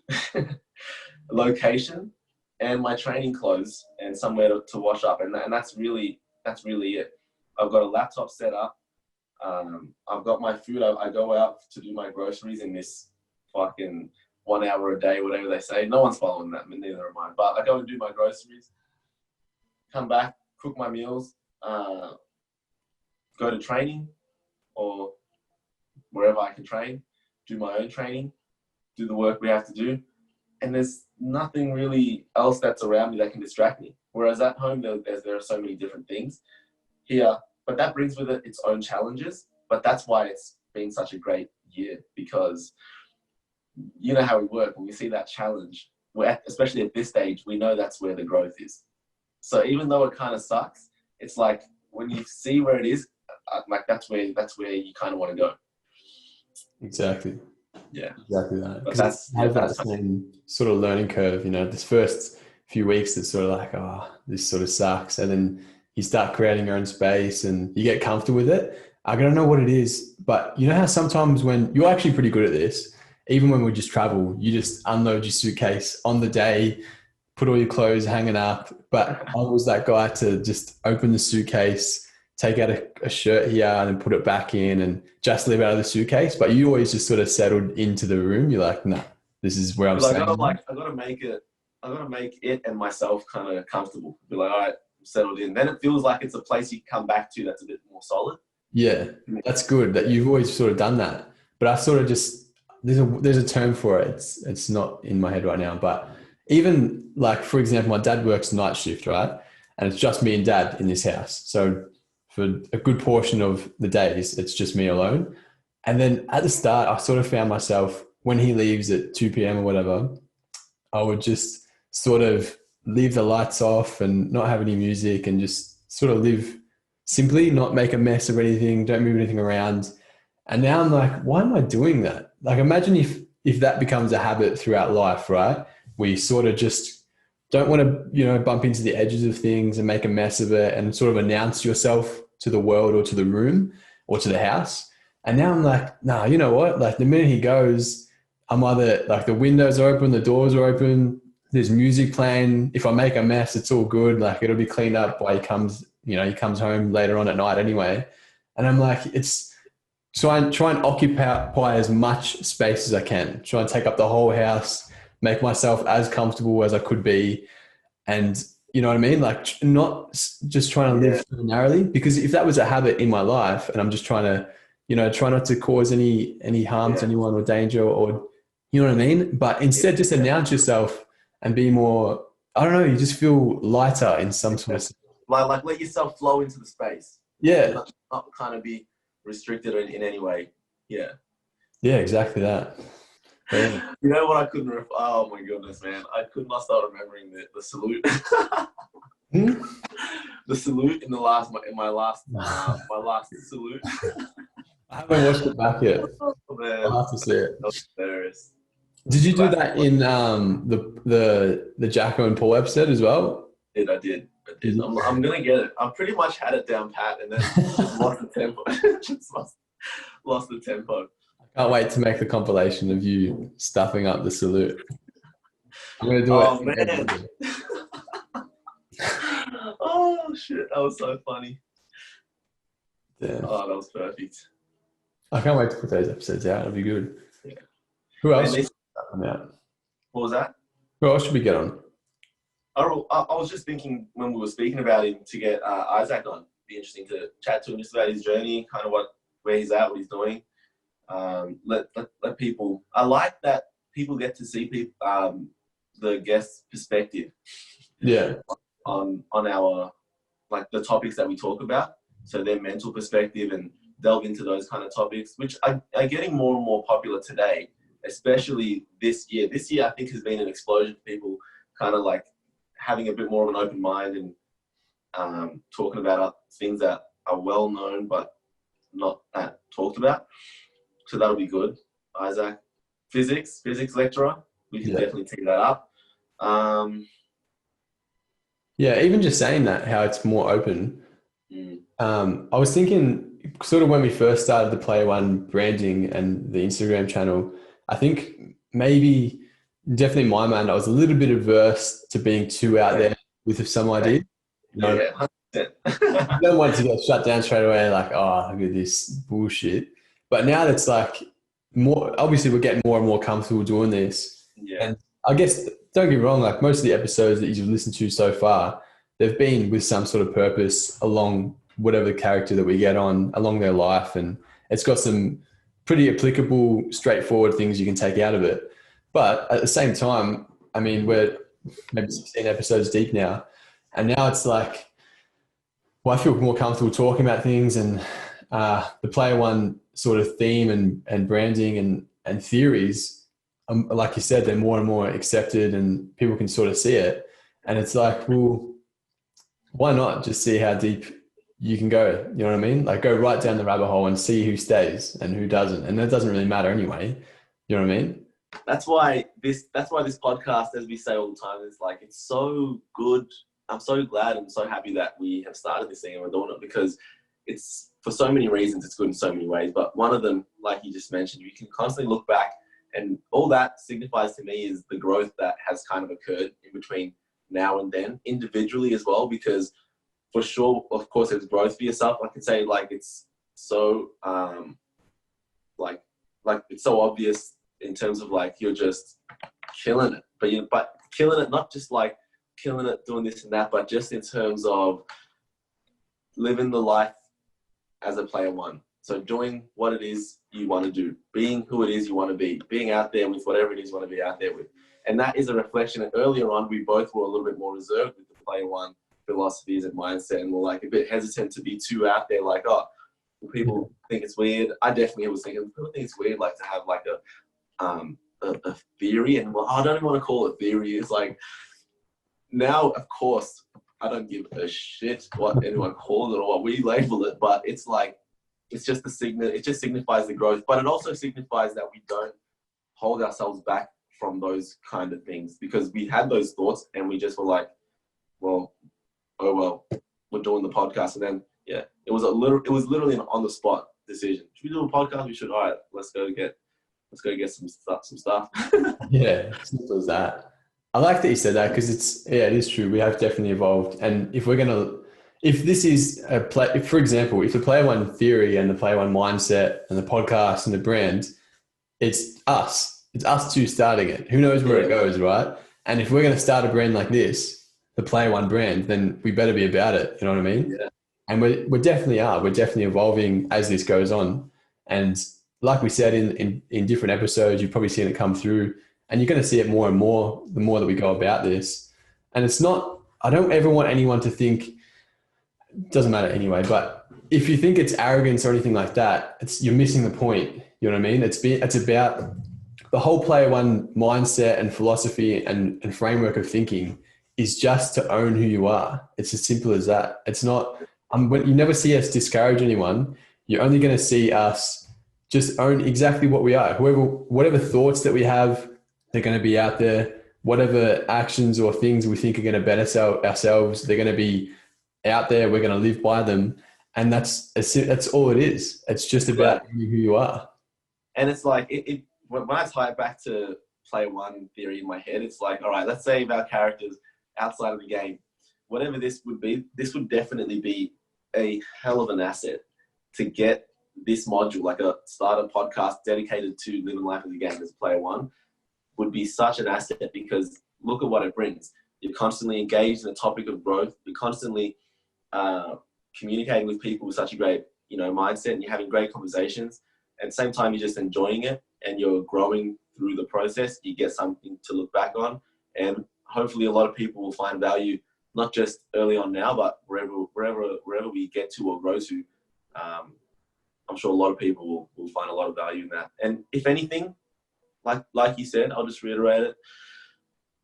location, and my training clothes, and somewhere to wash up. And that's really it. I've got a laptop set up. I've got my food. I go out to do my groceries in this fucking 1 hour a day, whatever they say. No one's following that, neither am I. But I go and do my groceries, come back, cook my meals, go to training or wherever I can train, do my own training, do the work we have to do. And there's nothing really else that's around me that can distract me. Whereas at home, there are so many different things here, but that brings with it its own challenges. But that's why it's been such a great year, because you know how we work. When we see that challenge, especially at this stage, we know that's where the growth is. So even though it kind of sucks, it's like when you see where it is, like that's where you kind of want to go. Exactly. Yeah. Exactly that. But that's that same sort of learning curve, you know, this first few weeks, it's sort of like, oh, this sort of sucks. And then you start creating your own space and you get comfortable with it. I don't know what it is, but you know how sometimes when you're actually pretty good at this, even when we just travel, you just unload your suitcase on the day, put all your clothes hanging up. But I was that guy to just open the suitcase, take out a shirt here and then put it back in and just live out of the suitcase. But you always just sort of settled into the room. You're like, nah, this is where I'm staying. I gotta make it and myself kind of comfortable. Be like, all right, I'm settled in. Then it feels like it's a place you come back to that's a bit more solid. Yeah, that's good that you've always sort of done that. But I sort of just, there's a term for it. It's not in my head right now. But even like, for example, my dad works night shift, right? And it's just me and dad in this house. So for a good portion of the days, it's just me alone. And then at the start, I sort of found myself when he leaves at 2 p.m. or whatever, I would just sort of leave the lights off and not have any music and just sort of live simply, not make a mess of anything, don't move anything around. And now I'm like, why am I doing that? Like, imagine if that becomes a habit throughout life, right? We sort of just don't want to, you know, bump into the edges of things and make a mess of it and sort of announce yourself to the world or to the room or to the house. And now I'm like, nah, you know what? Like the minute he goes, I'm either like the windows are open, the doors are open, there's music playing. If I make a mess, it's all good. Like it'll be cleaned up while he comes home later on at night anyway. And I'm like, it's try and occupy as much space as I can. Try and take up the whole house, make myself as comfortable as I could be. And you know what I mean? Like not just trying to live narrowly, because if that was a habit in my life and I'm just trying to, you know, try not to cause any harm to anyone or danger or, you know what I mean? But instead just announce yourself and be more, I don't know, you just feel lighter in some sort of... Like let yourself flow into the space. Yeah. Not kind of be restricted in any way. Yeah. Yeah, exactly that. Yeah. You know what I couldn't... oh my goodness, man. I could not start remembering the salute. The salute in my last salute. I haven't watched it back yet. Oh, man. I'll have to see it. That was hilarious. Did you do that in the Jacko and Paul episode as well? I did. I'm gonna get it. I pretty much had it down pat, and then just lost the tempo. Just lost the tempo. I can't wait to make the compilation of you stuffing up the salute. I'm gonna do it. Oh man! Oh shit! That was so funny. Yeah. Oh, that was perfect. I can't wait to put those episodes out. It'll be good. Yeah. Who else? What was that? Who else should we get on? I was just thinking when we were speaking about him to get Isaac on. It'd be interesting to chat to him just about his journey, kind of where he's at, what he's doing. Let people. I like that people get to see the guest perspective. Yeah. On our like the topics that we talk about, so their mental perspective and delve into those kind of topics, which are getting more and more popular today, especially this year. This year, I think, has been an explosion of people kind of like having a bit more of an open mind and talking about things that are well known but not that talked about. So that'll be good. Isaac, physics lecturer, we can definitely take that up. Um, Yeah, even just saying that, how it's more open. mm, I was thinking sort of when we first started the Player One branding and the Instagram channel, I think maybe definitely in my mind, I was a little bit averse to being too out yeah, there with some same. ideas. You know, Yeah, 100%. you don't want it to get shut down straight away, like, oh, look at this bullshit. But now that's like more, obviously, we're getting more and more comfortable doing this. Yeah, And I guess, don't get me wrong, like most of the episodes that you've listened to so far, they've been with some sort of purpose along whatever character that we get on, along their life. And it's got some pretty applicable, straightforward things you can take out of it. But at the same time, I mean, we're maybe 16 episodes deep now. And now it's like, well, I feel more comfortable talking about things, and the Player One sort of theme and branding and theories, like you said, they're more and more accepted and people can sort of see it. And it's like, well, why not just see how deep you can go? You know what I mean? Like go right down the rabbit hole and see who stays and who doesn't. And that doesn't really matter anyway. You know what I mean? that's why this podcast, as we say all the time, is like, it's so good. I'm so glad and so happy that we have started this thing and we're doing it, because it's, for so many reasons, it's good in so many ways. But one of them, like you just mentioned, you can constantly look back, and all that signifies to me is the growth that has kind of occurred in between now and then, individually as well. Because for sure, of course, there's growth for yourself. I can say, like, it's so like it's so obvious in terms of like you're just killing it, but killing it, not just like killing it doing this and that, but just in terms of living the life as a Player One. So doing what it is you want to do, being who it is you want to be, being out there with whatever it is you want to be out there with. And that is a reflection. And earlier on, we both were a little bit more reserved with the Player One philosophies and mindset, and we're like a bit hesitant to be too out there, like, oh, people think it's weird. I definitely was thinking, people think it's weird, like, to have like a theory. And, well, I don't even want to call it theory. It's like, now, of course, I don't give a shit what anyone calls it or what we label it, but it's like, it's just the signal. It just signifies the growth, but it also signifies that we don't hold ourselves back from those kind of things, because we had those thoughts and we just were like, well, oh well, we're doing the podcast. And then, yeah, it was literally an on the spot decision. Should we do a podcast? We should. All right, let's go get some stuff. Yeah, simple as that. I like that you said that because it is true. We have definitely evolved. And if this is if, for example, if the Player One theory and the Player One mindset and the podcast and the brand, it's us. It's us two starting it. Who knows where it goes, right? And if we're going to start a brand like this, the Player One brand, then we better be about it. You know what I mean? Yeah. And we definitely are. We're definitely evolving as this goes on. And like we said in different episodes, you've probably seen it come through, and you're going to see it more and more the more that we go about this. And it's not, I don't ever want anyone to think, it doesn't matter anyway, but if you think it's arrogance or anything like that, you're missing the point. You know what I mean? It's about the whole Player One mindset and philosophy and framework of thinking is just to own who you are. It's as simple as that. It's not, when you never see us discourage anyone, you're only going to see us just own exactly what we are. Whatever thoughts that we have, they're going to be out there. Whatever actions or things we think are going to better ourselves, they're going to be out there. We're going to live by them. And that's all it is. It's just about who you are. And it's like, when I tie it back to Player One theory in my head, it's like, all right, let's say our characters outside of the game, whatever this would be, this would definitely be a hell of an asset to get this module, like a starter podcast dedicated to living life as a game as Player One, would be such an asset, because look at what it brings. You're constantly engaged in the topic of growth. You're constantly communicating with people with such a great, mindset, and you're having great conversations. At the same time, you're just enjoying it and you're growing through the process. You get something to look back on, and hopefully a lot of people will find value, not just early on now, but wherever we get to or grow to. I'm sure a lot of people will find a lot of value in that. And if anything, like you said, I'll just reiterate it.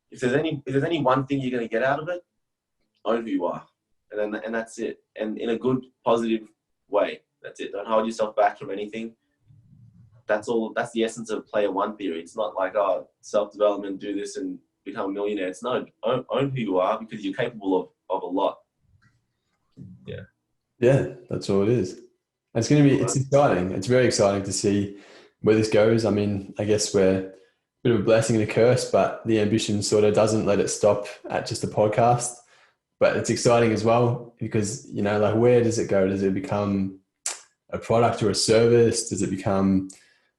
If there's any one thing you're going to get out of it, own who you are, and that's it. And in a good, positive way, that's it. Don't hold yourself back from anything. That's all. That's the essence of Player One theory. It's not like, oh, self-development, do this and become a millionaire. It's no, own who you are because you're capable of a lot. Yeah. Yeah, that's all it is. And it's exciting. It's very exciting to see where this goes. I mean, I guess we're a bit of a blessing and a curse, but the ambition sort of doesn't let it stop at just a podcast. But it's exciting as well because, you know, like where does it go? Does it become a product or a service? Does it become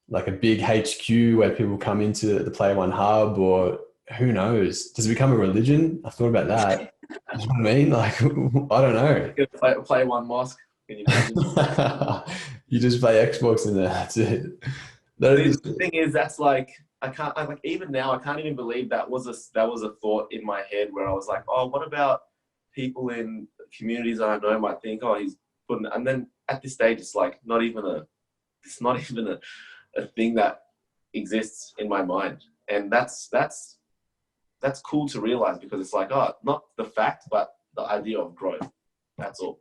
like a big HQ where people come into the Player One hub, or who knows? Does it become a religion? I thought about that. You know what I mean? Like, I don't know. Play one mosque. Can you imagine? You just play Xbox in there. That's it. The thing is, that's like even now I can't even believe that was a thought in my head where I was like, oh, what about people in communities I know might think, oh, he's putting, and then at this stage it's like it's not even a thing that exists in my mind, and that's cool to realize because it's like, oh, not the fact but the idea of growth. That's all.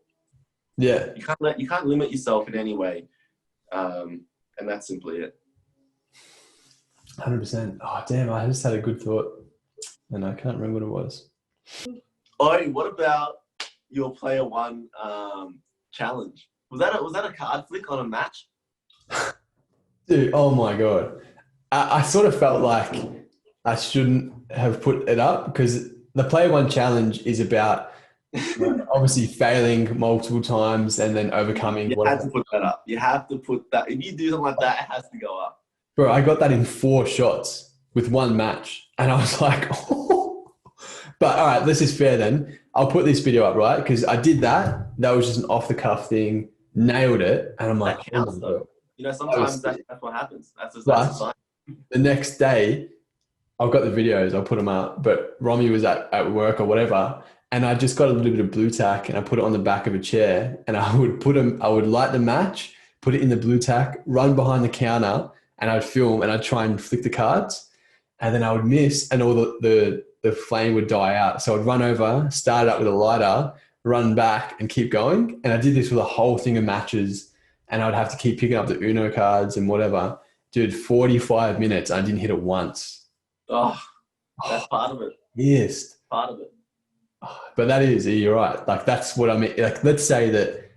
Yeah, you can't limit yourself in any way, and that's simply it. 100%. Oh damn, I just had a good thought and I can't remember what it was. Oh, what about your Player One challenge? Was that a card flick on a match? Dude, oh my God. I sort of felt like I shouldn't have put it up because the Player One challenge is about obviously failing multiple times and then overcoming. You have to put that up. You have to put that. If you do something like that, it has to go up. Bro, I got that in 4 shots with one match. And I was like, oh. But all right, this is fair then. I'll put this video up, right? Because I did that. That was just an off the cuff thing. Nailed it. And I'm like, that counts, though. You know, sometimes that's what happens. That's a sign. The next day, I've got the videos. I'll put them up. But Romy was at work or whatever. And I just got a little bit of blue tack and I put it on the back of a chair. And I would light the match, put it in the blue tack, run behind the counter, and I'd film and I'd try and flick the cards. And then I would miss and all the flame would die out. So I'd run over, start it up with a lighter, run back and keep going. And I did this with a whole thing of matches and I'd have to keep picking up the Uno cards and whatever. Dude, 45 minutes. I didn't hit it once. Oh, that's part of it. Yes. Part of it. But that is, you're right. Like that's what I mean. Like, let's say that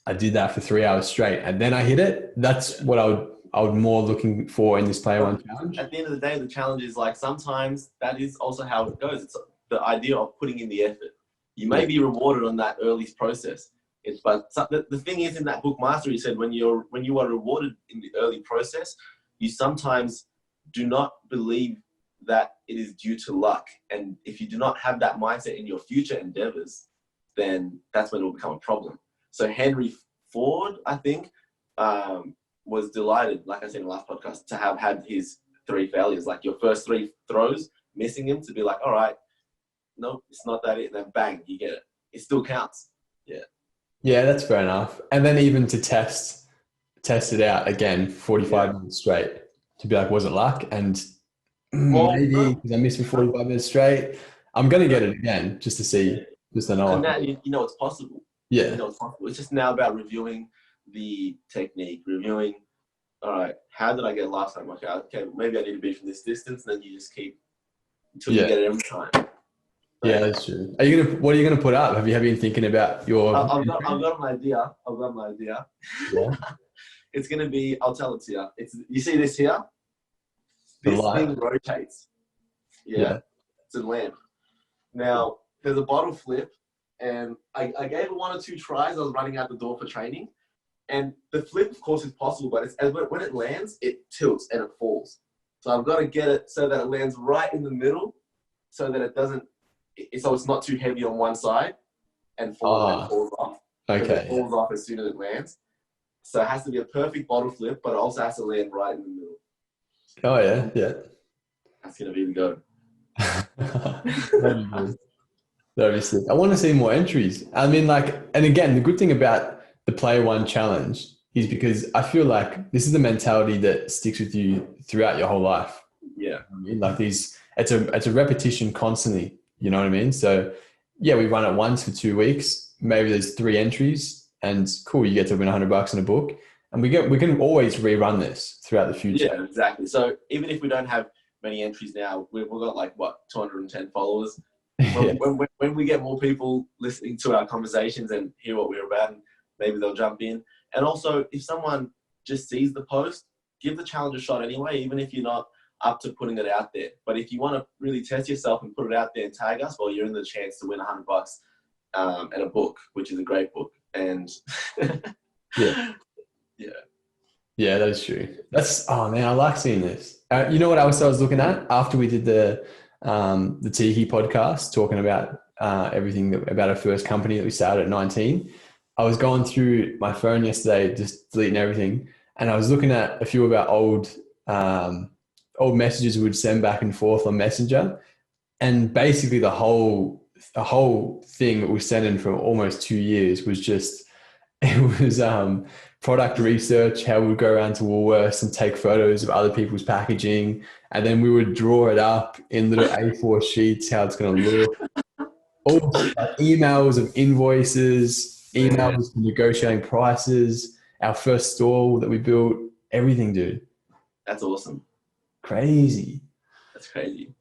I did that for 3 hours straight and then I hit it. That's what I would more looking for in this Player One challenge. At the end of the day, the challenge is like sometimes that is also how it goes. It's the idea of putting in the effort. You may be rewarded on that early process. But the thing is, in that book Mastery said, when you are rewarded in the early process, you sometimes do not believe that it is due to luck. And if you do not have that mindset in your future endeavors, then that's when it will become a problem. So Henry Ford, I think, was delighted, like I said in the last podcast, to have had his 3 failures, like your first 3 throws, missing him, to be like, all right, no, it's not that it, and then bang, you get it. It still counts. Yeah. Yeah, that's fair enough. And then even to test it out again, 45 minutes straight, to be like, was it luck? And maybe because I missed for 45 minutes straight, I'm going to get it again just to see, just to know. And now you know it's possible. Yeah. You know it's possible. It's just now about reviewing the technique, reviewing, all right, how did I get last time? Okay, maybe I need to be from this distance, and then you just keep until you get it every time. Yeah, that's true. What are you gonna put up? Have you been thinking about your? I've got an idea. Yeah. It's gonna be. I'll tell it to you. You see this here? This thing rotates. Yeah. It's a lamp. Now there's a bottle flip, and I gave it 1 or 2 tries. I was running out the door for training, and the flip, of course, is possible, but when it lands, it tilts and it falls. So I've got to get it so that it lands right in the middle, so that it doesn't. So it's not too heavy on one side and falls off. Okay. It falls off as soon as it lands. So it has to be a perfect bottle flip, but it also has to land right in the middle. Oh yeah, yeah. That's gonna be the go. That'd be sick. I want to see more entries. I mean, like, and again, the good thing about the Player One challenge is because I feel like this is the mentality that sticks with you throughout your whole life. Yeah. I mean, like it's a repetition constantly. You know what I mean? So yeah, we run it once for 2 weeks. Maybe there's 3 entries and cool. You get to win $100 in a book, and we can always rerun this throughout the future. Yeah, exactly. So even if we don't have many entries now. We've got like, what, 210 followers. Yeah. When we get more people listening to our conversations and hear what we're about, and maybe they'll jump in. And also, if someone just sees the post, give the challenge a shot anyway, even if you're not up to putting it out there. But if you want to really test yourself and put it out there and tag us, well, you're in the chance to win $100 and a book, which is a great book. And yeah. Yeah. Yeah, that is true. Oh man, I like seeing this. You know what else I was looking at after we did the Tiki podcast, talking about everything about our first company that we started at 19. I was going through my phone yesterday, just deleting everything, and I was looking at a few of our old messages we would send back and forth on Messenger, and basically the whole thing that we sent in for almost 2 years was just it was product research, how we would go around to Woolworths and take photos of other people's packaging, and then we would draw it up in little A4 sheets, how it's going to look. All emails of invoices, emails of negotiating prices, our first store that we built, everything, dude. That's awesome. Crazy. That's crazy.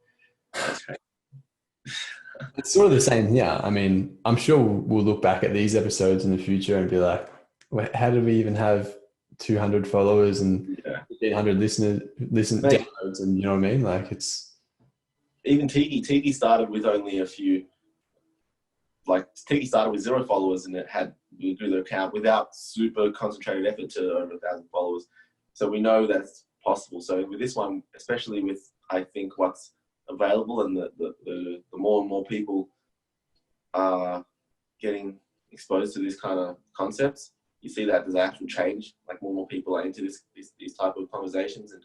It's sort of the same here. I mean, I'm sure we'll look back at these episodes in the future and be like, how did we even have 200 followers and 1,500 downloads? And you know what I mean? Like, it's even Tiki started with only a few. Like, Tiki started with 0 followers, and we grew the account without super concentrated effort to over 1,000 followers. So we know that's possible. So with this one, especially with, I think, what's available and the more and more people are getting exposed to this kind of concepts, you see that there's actual change. Like, more and more people are into these type of conversations, and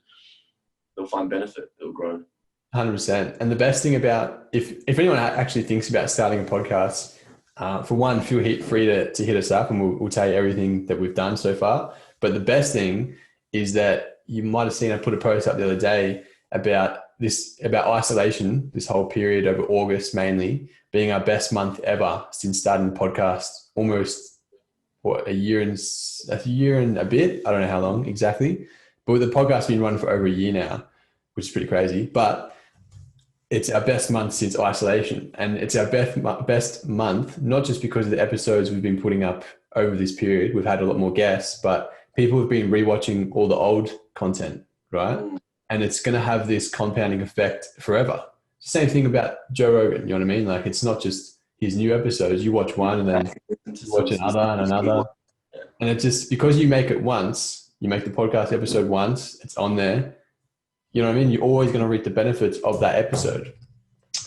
they'll find benefit. It'll grow. 100%. And the best thing about, if anyone actually thinks about starting a podcast, for one, feel free to hit us up, and we'll tell you everything that we've done so far. But the best thing is that you might have seen I put a post up the other day about isolation, this whole period over August mainly being our best month ever since starting the podcast. Almost a year and a bit. I don't know how long exactly, but the podcast's been running for over a year now, which is pretty crazy. But it's our best month since isolation, and it's our best month, not just because of the episodes we've been putting up over this period. We've had a lot more guests, but people have been rewatching all the old content, right? And it's going to have this compounding effect forever. Same thing about Joe Rogan, you know what I mean? Like, it's not just his new episodes. You watch one and then you watch another and another. And it's just because you make it once, you make the podcast episode once, it's on there. You know what I mean? You're always going to reap the benefits of that episode.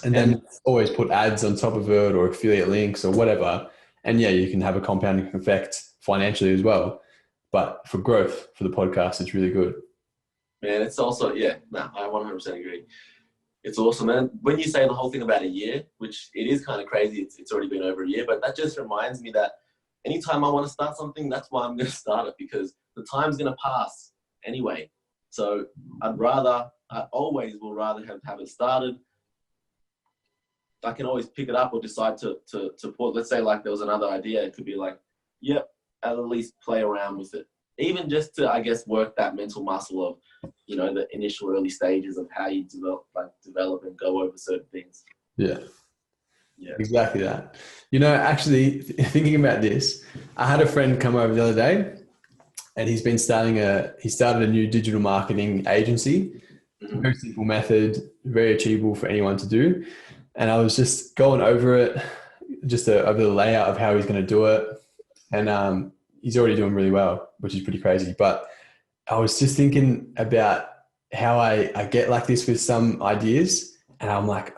And then always put ads on top of it or affiliate links or whatever. And yeah, you can have a compounding effect financially as well. But for growth for the podcast, it's really good. Man, it's also, I 100% agree. It's awesome, man. When you say the whole thing about a year, which it is kind of crazy, it's already been over a year, but that just reminds me that anytime I want to start something, that's why I'm going to start it, because the time's going to pass anyway. So I always will rather have it started. I can always pick it up or decide to put, let's say like there was another idea. It could be like, yep, I'll at least play around with it. Even just to, I guess, work that mental muscle of, the initial early stages of how you develop and go over certain things. Yeah, exactly that. Actually thinking about this, I had a friend come over the other day, and he started a new digital marketing agency. Mm-hmm. Very simple method, very achievable for anyone to do. And I was just going over it, over the layout of how he's going to do it. And he's already doing really well, which is pretty crazy. But I was just thinking about how I get like this with some ideas, and I'm like,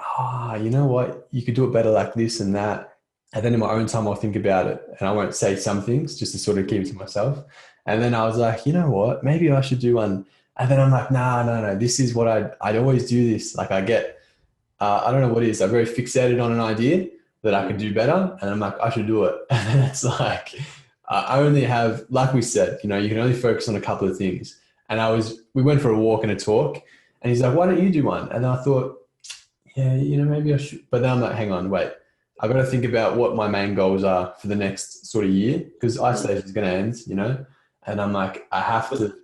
you know what? You could do it better like this and that. And then in my own time, I'll think about it, and I won't say some things just to sort of keep it to myself. And then I was like, you know what? Maybe I should do one. And then I'm like, no. This is what I'd always do this. Like I get, I don't know what it is. I'm very fixated on an idea that I could do better. And I'm like, I should do it. And it's like, I only have, like we said, you can only focus on a couple of things. And we went for a walk and a talk, and he's like, why don't you do one? And I thought, maybe I should. But then I'm like, hang on, wait. I've got to think about what my main goals are for the next sort of year, because isolation is going to end, And I'm like, I have to,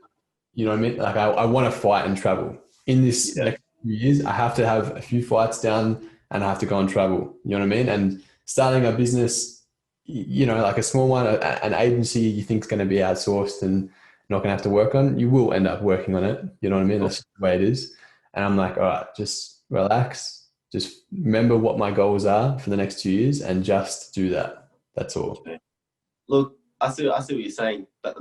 you know what I mean? Like I want to fight and travel in this next few years, I have to have a few flights down and I have to go and travel. You know what I mean? And starting a business, you know, like a small one, an agency you think is going to be outsourced and not going to have to work on, you will end up working on it. You know what I mean? That's just the way it is. And I'm like, all right, just relax. Just remember what my goals are for the next 2 years and just do that. That's all. Look, I see what you're saying. That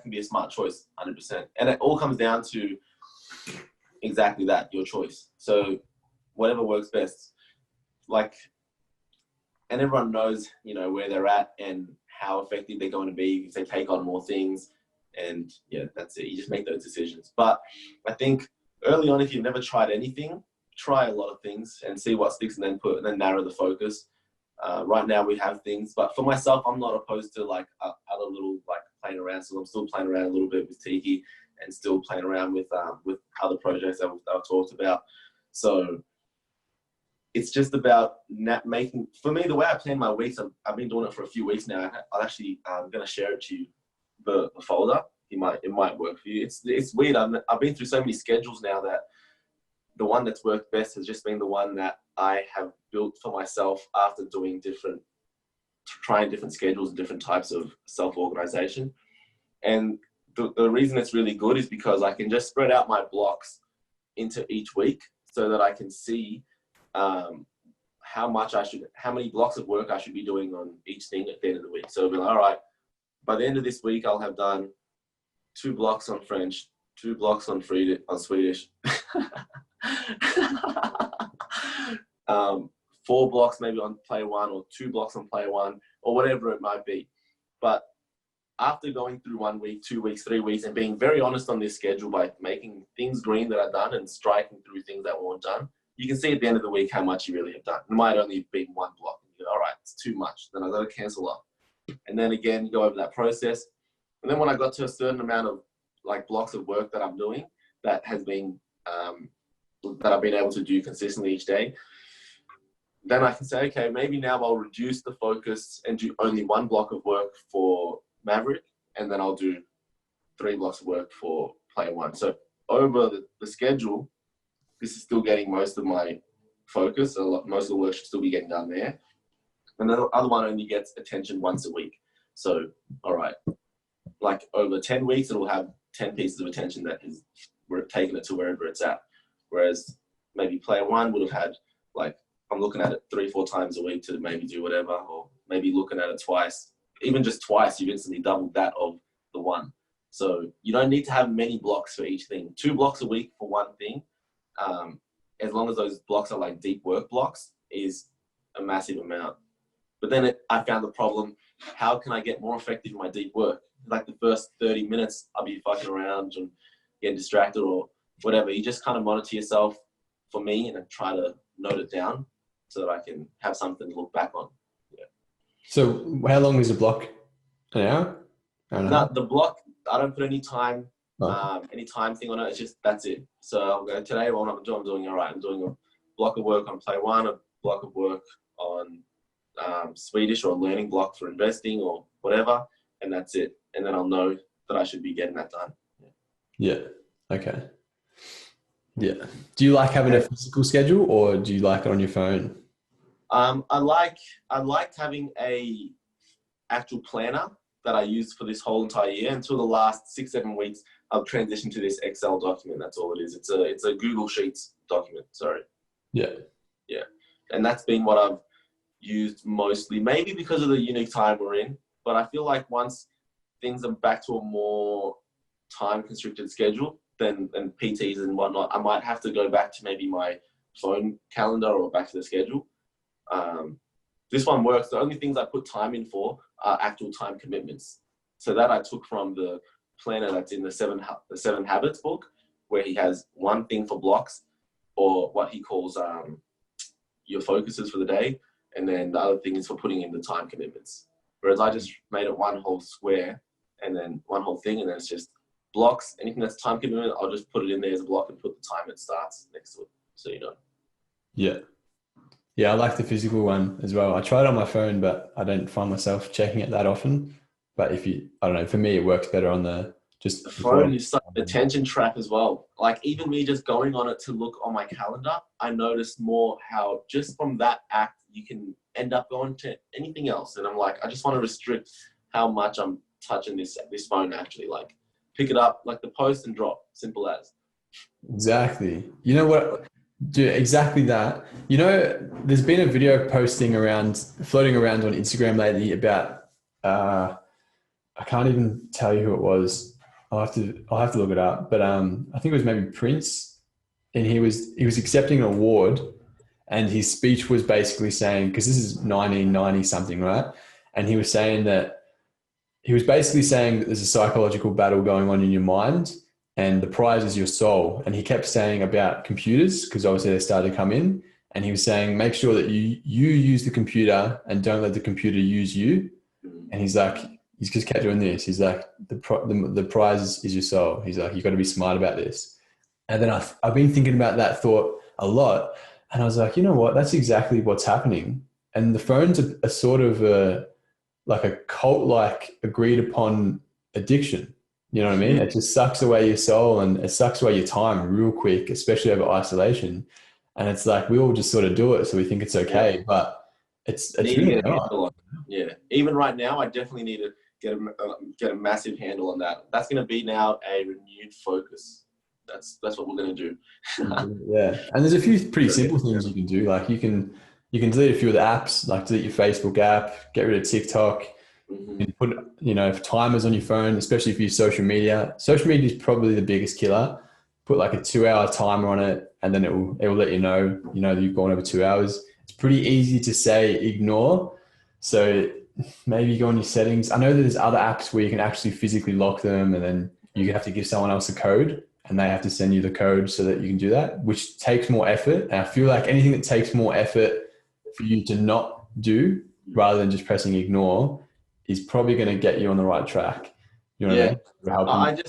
can be a smart choice, 100%. And it all comes down to exactly that, your choice. So whatever works best, like, and everyone knows, you know, where they're at and how effective they're going to be if they take on more things. And yeah, that's it. You just make those decisions. But I think early on, if you've never tried anything, try a lot of things and see what sticks, and then narrow the focus. Right now we have things, but for myself, I'm not opposed to like other little like playing around. So I'm still playing around a little bit with Tiki and still playing around with other projects that I've talked about. So it's just about making, for me, the way I plan my weeks, I've been doing it for a few weeks now. I'll actually, I'm going to share it to you, the folder. It might work for you. It's weird. I've been through so many schedules now that the one that's worked best has just been the one that I have built for myself after trying different schedules and different types of self-organization. And the reason it's really good is because I can just spread out my blocks into each week so that I can see how many blocks of work I should be doing on each thing at the end of the week. So I'll be like, all right, by the end of this week, I'll have done 2 blocks on French, 2 blocks on Swedish, 4 blocks maybe on player 1, or 2 blocks on player 1, or whatever it might be. But after going through 1 week, 2 weeks, 3 weeks, and being very honest on this schedule by making things green that are done and striking through things that weren't done, you can see at the end of the week how much you really have done. It might only have been 1 block. And you go, all right, it's too much. Then I've got to cancel off. And then again, you go over that process. And then when I got to a certain amount of like blocks of work that I'm doing that has been, that I've been able to do consistently each day, then I can say, okay, maybe now I'll reduce the focus and do only 1 block of work for Maverick, and then I'll do 3 blocks of work for player 1. So over the schedule, this is still getting most of my focus. Most of the work should still be getting done there. And the other one only gets attention once a week. So, all right, like over 10 weeks, it'll have 10 pieces of attention that we're taking it to wherever it's at. Whereas maybe player 1 would have had, like, I'm looking at it 3-4 times a week to maybe do whatever, or maybe looking at it twice. Even just twice, you've instantly doubled that of the 1. So you don't need to have many blocks for each thing. 2 blocks a week for 1 thing, as long as those blocks are like deep work blocks, is a massive amount. But then I found the problem, how can I get more effective in my deep work? Like the first 30 minutes, I'll be fucking around and getting distracted or whatever. You just kind of monitor yourself, for me, and then try to note it down so that I can have something to look back on. Yeah. So how long is a block? An hour? No, the block, I don't put any time, any time thing on it. It's just, that's it. So I'll go today, what I'm doing all right. I'm doing a block of work on play 1, a block of work on Swedish, or a learning block for investing or whatever. And that's it. And then I'll know that I should be getting that done. Yeah. Okay. Yeah. Do you like having a physical schedule, or do you like it on your phone? I like having a actual planner that I used for this whole entire year. Until the last 6-7 weeks, I've transitioned to this Excel document. That's all it is. It's a Google Sheets document. Sorry. Yeah. Yeah. And that's been what I've used mostly, maybe because of the unique time we're in. But I feel like once things are back to a more time constricted schedule, then and PTs and whatnot, I might have to go back to maybe my phone calendar or back to the schedule. This one works. The only things I put time in for are actual time commitments. So that I took from the planner that's in the seven Habits book, where he has 1 thing for blocks, or what he calls your focuses for the day, and then the other thing is for putting in the time commitments. Whereas I just made it 1 whole square, and then 1 whole thing, and then it's just blocks. Anything that's time commitment, I'll just put it in there as a block and put the time it starts next to it, so you know. Yeah. Yeah, I like the physical one as well. I tried it on my phone, but I don't find myself checking it that often. But I don't know, for me, it works better on the Just The phone is such an attention trap as well. Like even me just going on it to look on my calendar, I noticed more how just from that act, you can end up going to anything else. And I'm like, I just want to restrict how much I'm touching this phone actually. Like pick it up, like the post and drop, simple as. Exactly. You know what? Dude, exactly that. You know, there's been a video floating around on Instagram lately about, I can't even tell you who it was. I'll have to look it up. But I think it was maybe Prince, and he was accepting an award, and his speech was basically saying, because this is 1990 something, right? And he was saying that he was basically saying that there's a psychological battle going on in your mind, and the prize is your soul. And he kept saying about computers, because obviously they started to come in, and he was saying, make sure that you use the computer and don't let the computer use you. And he's like, he's just kept doing this. He's like, the prize is your soul. He's like, you got to be smart about this. And then I've been thinking about that thought a lot. And I was like, you know what? That's exactly what's happening. And the phone's a sort of like a cult-like agreed upon addiction. You know what I mean? It just sucks away your soul and it sucks away your time real quick, especially over isolation. And it's like, we all just sort of do it. So we think it's okay, but it's really not. Yeah. Even right now, I definitely need to get a massive handle on that. That's going to be now a renewed focus. That's what we're going to do. Yeah. And there's a few pretty simple things you can do. Like you can delete a few of the apps, like delete your Facebook app, get rid of TikTok. Mm-hmm. You put, timers on your phone, especially if you use social media. Social media is probably the biggest killer. Put like a 2-hour timer on it, and then it will let you know that you've gone over 2 hours. It's pretty easy to say ignore. So maybe go on your settings. I know that there's other apps where you can actually physically lock them, and then you have to give someone else a code, and they have to send you the code so that you can do that, which takes more effort. And I feel like anything that takes more effort for you to not do rather than just pressing ignore is probably going to get you on the right track. You know what I mean?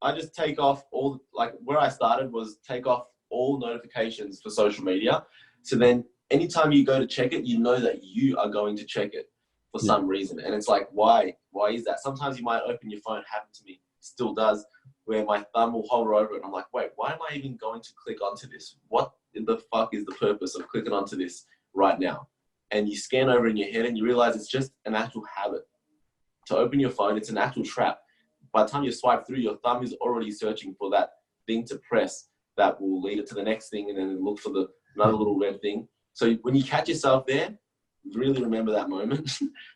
I just take off all, like where I started was take off all notifications for social media. So then anytime you go to check it, you know that you are going to check it for some reason. And it's like, why is that? Sometimes you might open your phone, happened to me, still does, where my thumb will hover over it. And I'm like, wait, why am I even going to click onto this? What the fuck is the purpose of clicking onto this right now? And you scan over in your head and you realize it's just an actual habit. To open your phone, it's an actual trap. By the time you swipe through, your thumb is already searching for that thing to press that will lead it to the next thing, and then look for another little red thing. So when you catch yourself there, really remember that moment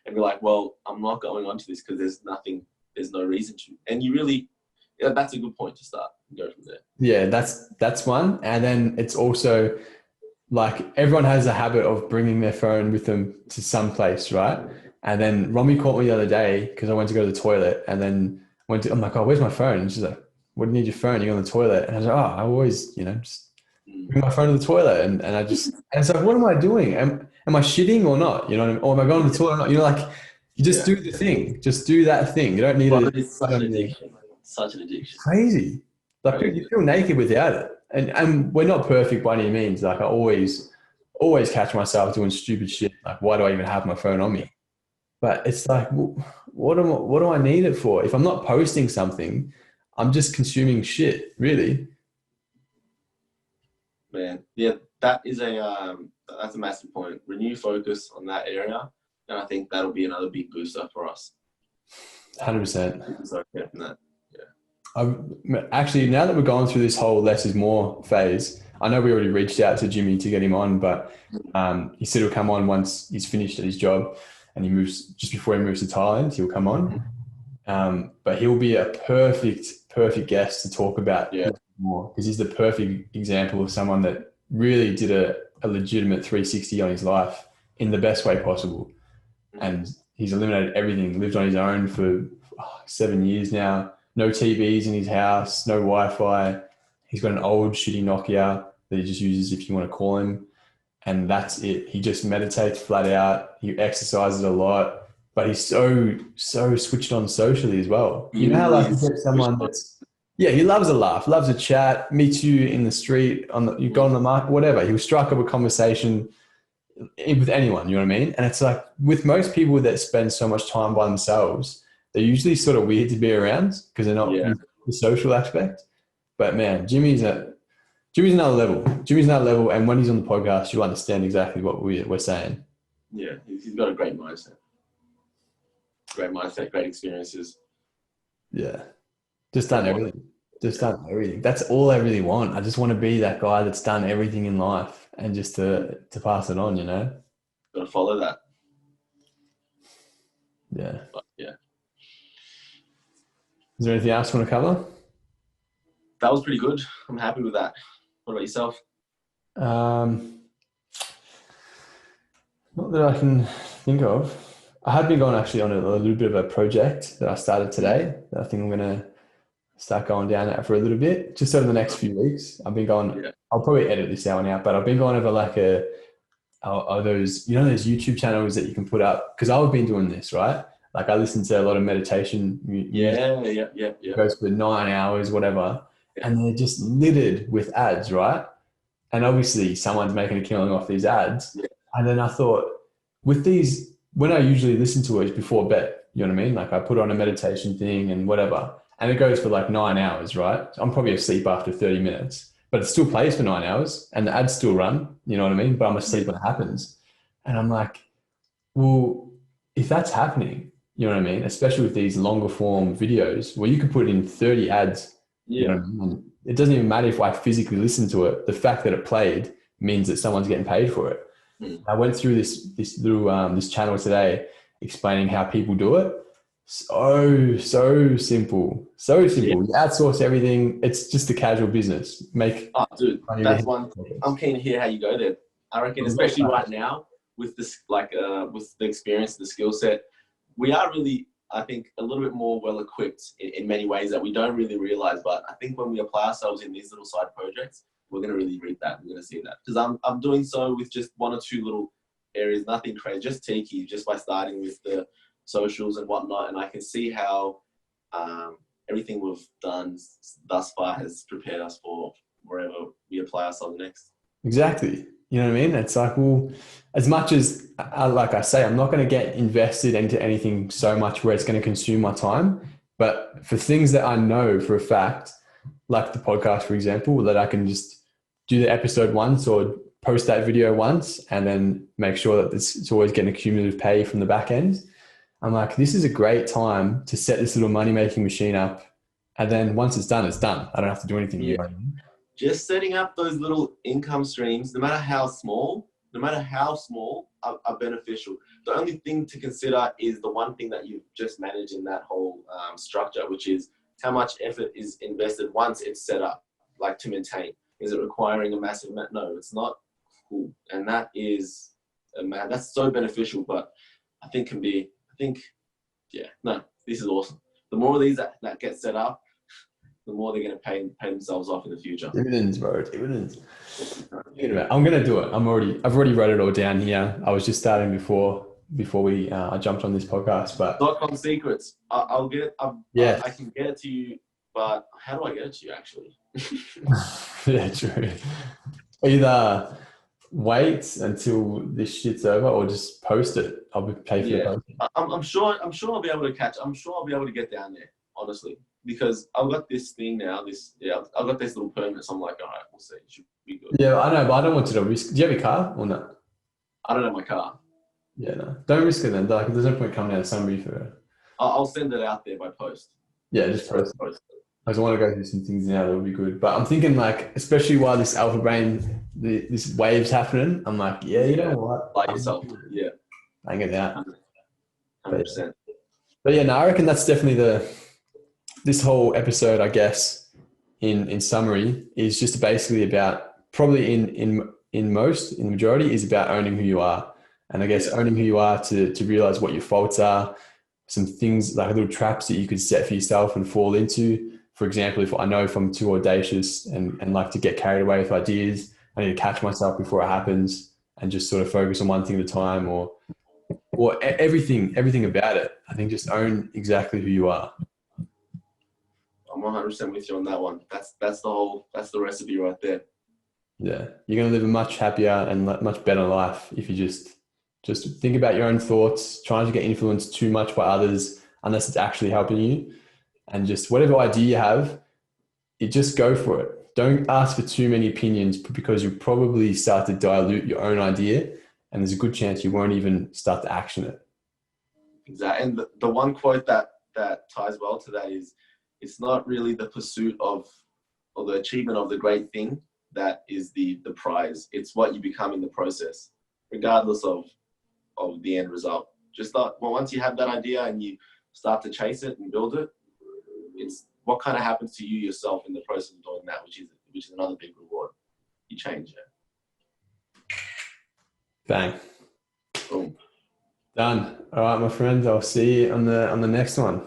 and be like, well, I'm not going on to this because there's no reason to. And you really, that's a good point to start and go from there. Yeah, that's one. And then it's also like everyone has a habit of bringing their phone with them to some place, right? And then Romy caught me the other day because I went to go to the toilet, and then I'm like, oh, where's my phone? And she's like, what do you need your phone? You're on the toilet. And I was like, oh, I always, just bring my phone to the toilet. And it's like, what am I doing? Am I shitting or not? You know what I mean? Or am I going to the toilet or not? Like, you just do the thing. Just do that thing. You don't need it. It's such an addiction. Such an addiction. Crazy. Like you feel naked without it. And we're not perfect by any means. Like I always catch myself doing stupid shit. Like, why do I even have my phone on me? But it's like, what do I need it for? If I'm not posting something, I'm just consuming shit, really. Man, yeah, that's a massive point. Renew focus on that area, and I think that'll be another big booster for us. 100%. So yeah, that. Actually, now that we're going through this whole less is more phase, I know we already reached out to Jimmy to get him on, but he said he'll come on once he's finished at his job. And just before he moves to Thailand, he'll come on. But he'll be a perfect guest to talk about more, because he's the perfect example of someone that really did a legitimate 360 on his life in the best way possible. And he's eliminated everything, lived on his own for 7 years now, no TVs in his house, no Wi-Fi. He's got an old shitty Nokia that he just uses if you want to call him. And that's it. He just meditates flat out. He exercises a lot, but he's so switched on socially as well. You know how like you get someone he loves a laugh, loves a chat, meets you in the street, you go on the market, whatever. He'll strike up a conversation with anyone, you know what I mean? And it's like with most people that spend so much time by themselves, they're usually sort of weird to be around because they're not the social aspect. But man, Jimmy's another level. Jimmy's another level, and when he's on the podcast, you'll understand exactly what we're saying. Yeah, he's got a great mindset. Great mindset, great experiences. Yeah, just done everything. Just done everything. That's all I really want. I just want to be that guy that's done everything in life, and just to pass it on. Got to follow that. Yeah. But, yeah. Is there anything else you want to cover? That was pretty good. I'm happy with that. What about yourself? Not that I can think of. I had been going actually on a little bit of a project that I started today. That I think I'm going to start going down that for a little bit, just over the next few weeks. I've been going, I'll probably edit this out out, but I've been going over like those YouTube channels that you can put up. Cause I've been doing this, right? Like I listen to a lot of meditation. Yeah. It goes for 9 hours, whatever. And they're just littered with ads, right? And obviously someone's making a killing off these ads. Yeah. And then I thought with these, when I usually listen to it before bed, you know what I mean? Like I put on a meditation thing and whatever, and it goes for like 9 hours, right? So I'm probably asleep after 30 minutes, but it still plays for 9 hours and the ads still run, you know what I mean? But I'm asleep when it happens. And I'm like, well, if that's happening, you know what I mean? Especially with these longer form videos where you could put in 30 ads, you know what I mean? And it doesn't even matter if I physically listen to it. The fact that it played means that someone's getting paid for it. I went through this little this channel today explaining how people do it. So simple. So simple. You outsource everything. It's just a casual business. Dude, that's one. I'm keen to hear how you go there. I reckon, especially right now with this, with the experience, the skill set, we are really, I think, a little bit more well equipped in many ways that we don't really realize. But I think when we apply ourselves in these little side projects, we're going to really reap that. We're going to see that. Because I'm doing so with just one or two little areas, nothing crazy, just Tiki, just by starting with the socials and whatnot. And I can see how everything we've done thus far has prepared us for wherever we apply ourselves next. Exactly. You know what I mean? It's like, well, as much as, like I say, I'm not going to get invested into anything so much where it's going to consume my time. But for things that I know for a fact, like the podcast, for example, that I can just do the episode once or post that video once and then make sure that it's always getting a cumulative pay from the back end. I'm like, this is a great time to set this little money-making machine up. And then once it's done, it's done. I don't have to do anything. Yeah. Just setting up those little income streams, no matter how small, are beneficial. The only thing to consider is the one thing that you've just managed in that whole structure, which is how much effort is invested once it's set up, like to maintain. Is it requiring a massive amount? No, it's not. Cool. And that is, that's so beneficial, but this is awesome. The more of these that get set up, the more they're going to pay themselves off in the future. Dividends, bro. Dividends. I'm going to do it. I've already wrote it all down here. I was just starting before we I jumped on this podcast, but .com secrets. I'll get it. I can get it to you, but how do I get it to you actually? Yeah, true. Either wait until this shit's over or just post it. I'll pay for the post. I'm sure I'll be able to catch. I'm sure I'll be able to get down there, honestly. Because I've got this thing now, I've got this little permit, so I'm like, all right, we'll see. It should be good. Yeah, I know, but I don't want to risk. Do you have a car or not? I don't have my car. Yeah, no. Don't risk it then. Like, there's no point coming down to somebody for it. I'll send it out there by post. Yeah, just post it. I just want to go through some things now that would be good. But I'm thinking, like, especially while this alpha brain, this wave's happening, I'm like, yeah, you know what? Like yourself. Yeah. Bang it out. 100%. But yeah, no, I reckon that's definitely this whole episode, I guess, in summary, is just basically about, probably in the majority, is about owning who you are. And I guess owning who you are to realize what your faults are, some things like little traps that you could set for yourself and fall into. For example, if I'm too audacious and like to get carried away with ideas, I need to catch myself before it happens and just sort of focus on one thing at a time, or everything about it. I think just own exactly who you are. I'm 100% with you on that one. That's the recipe right there. Yeah, you're going to live a much happier and much better life if you just think about your own thoughts, trying to get influenced too much by others. unless it's actually helping you. And just whatever idea you have, you just go for it. Don't ask for too many opinions, because you'll probably start to dilute your own idea, and there's a good chance you won't even start to action it. Exactly. And the one quote that ties well to that is, it's not really the pursuit of, or the achievement of the great thing that is the prize. It's what you become in the process, regardless of the end result. Just that, well, once you have that idea and you start to chase it and build it, it's what kind of happens to you yourself in the process of doing that, which is another big reward. You change it. Bang. Boom. Done. All right, my friends. I'll see you on the next one.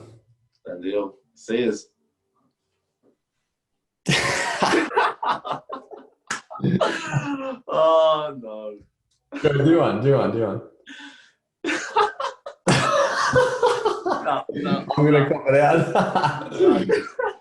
Done deal. See yous. Oh no. Go, do one. No. I'm gonna cut it out.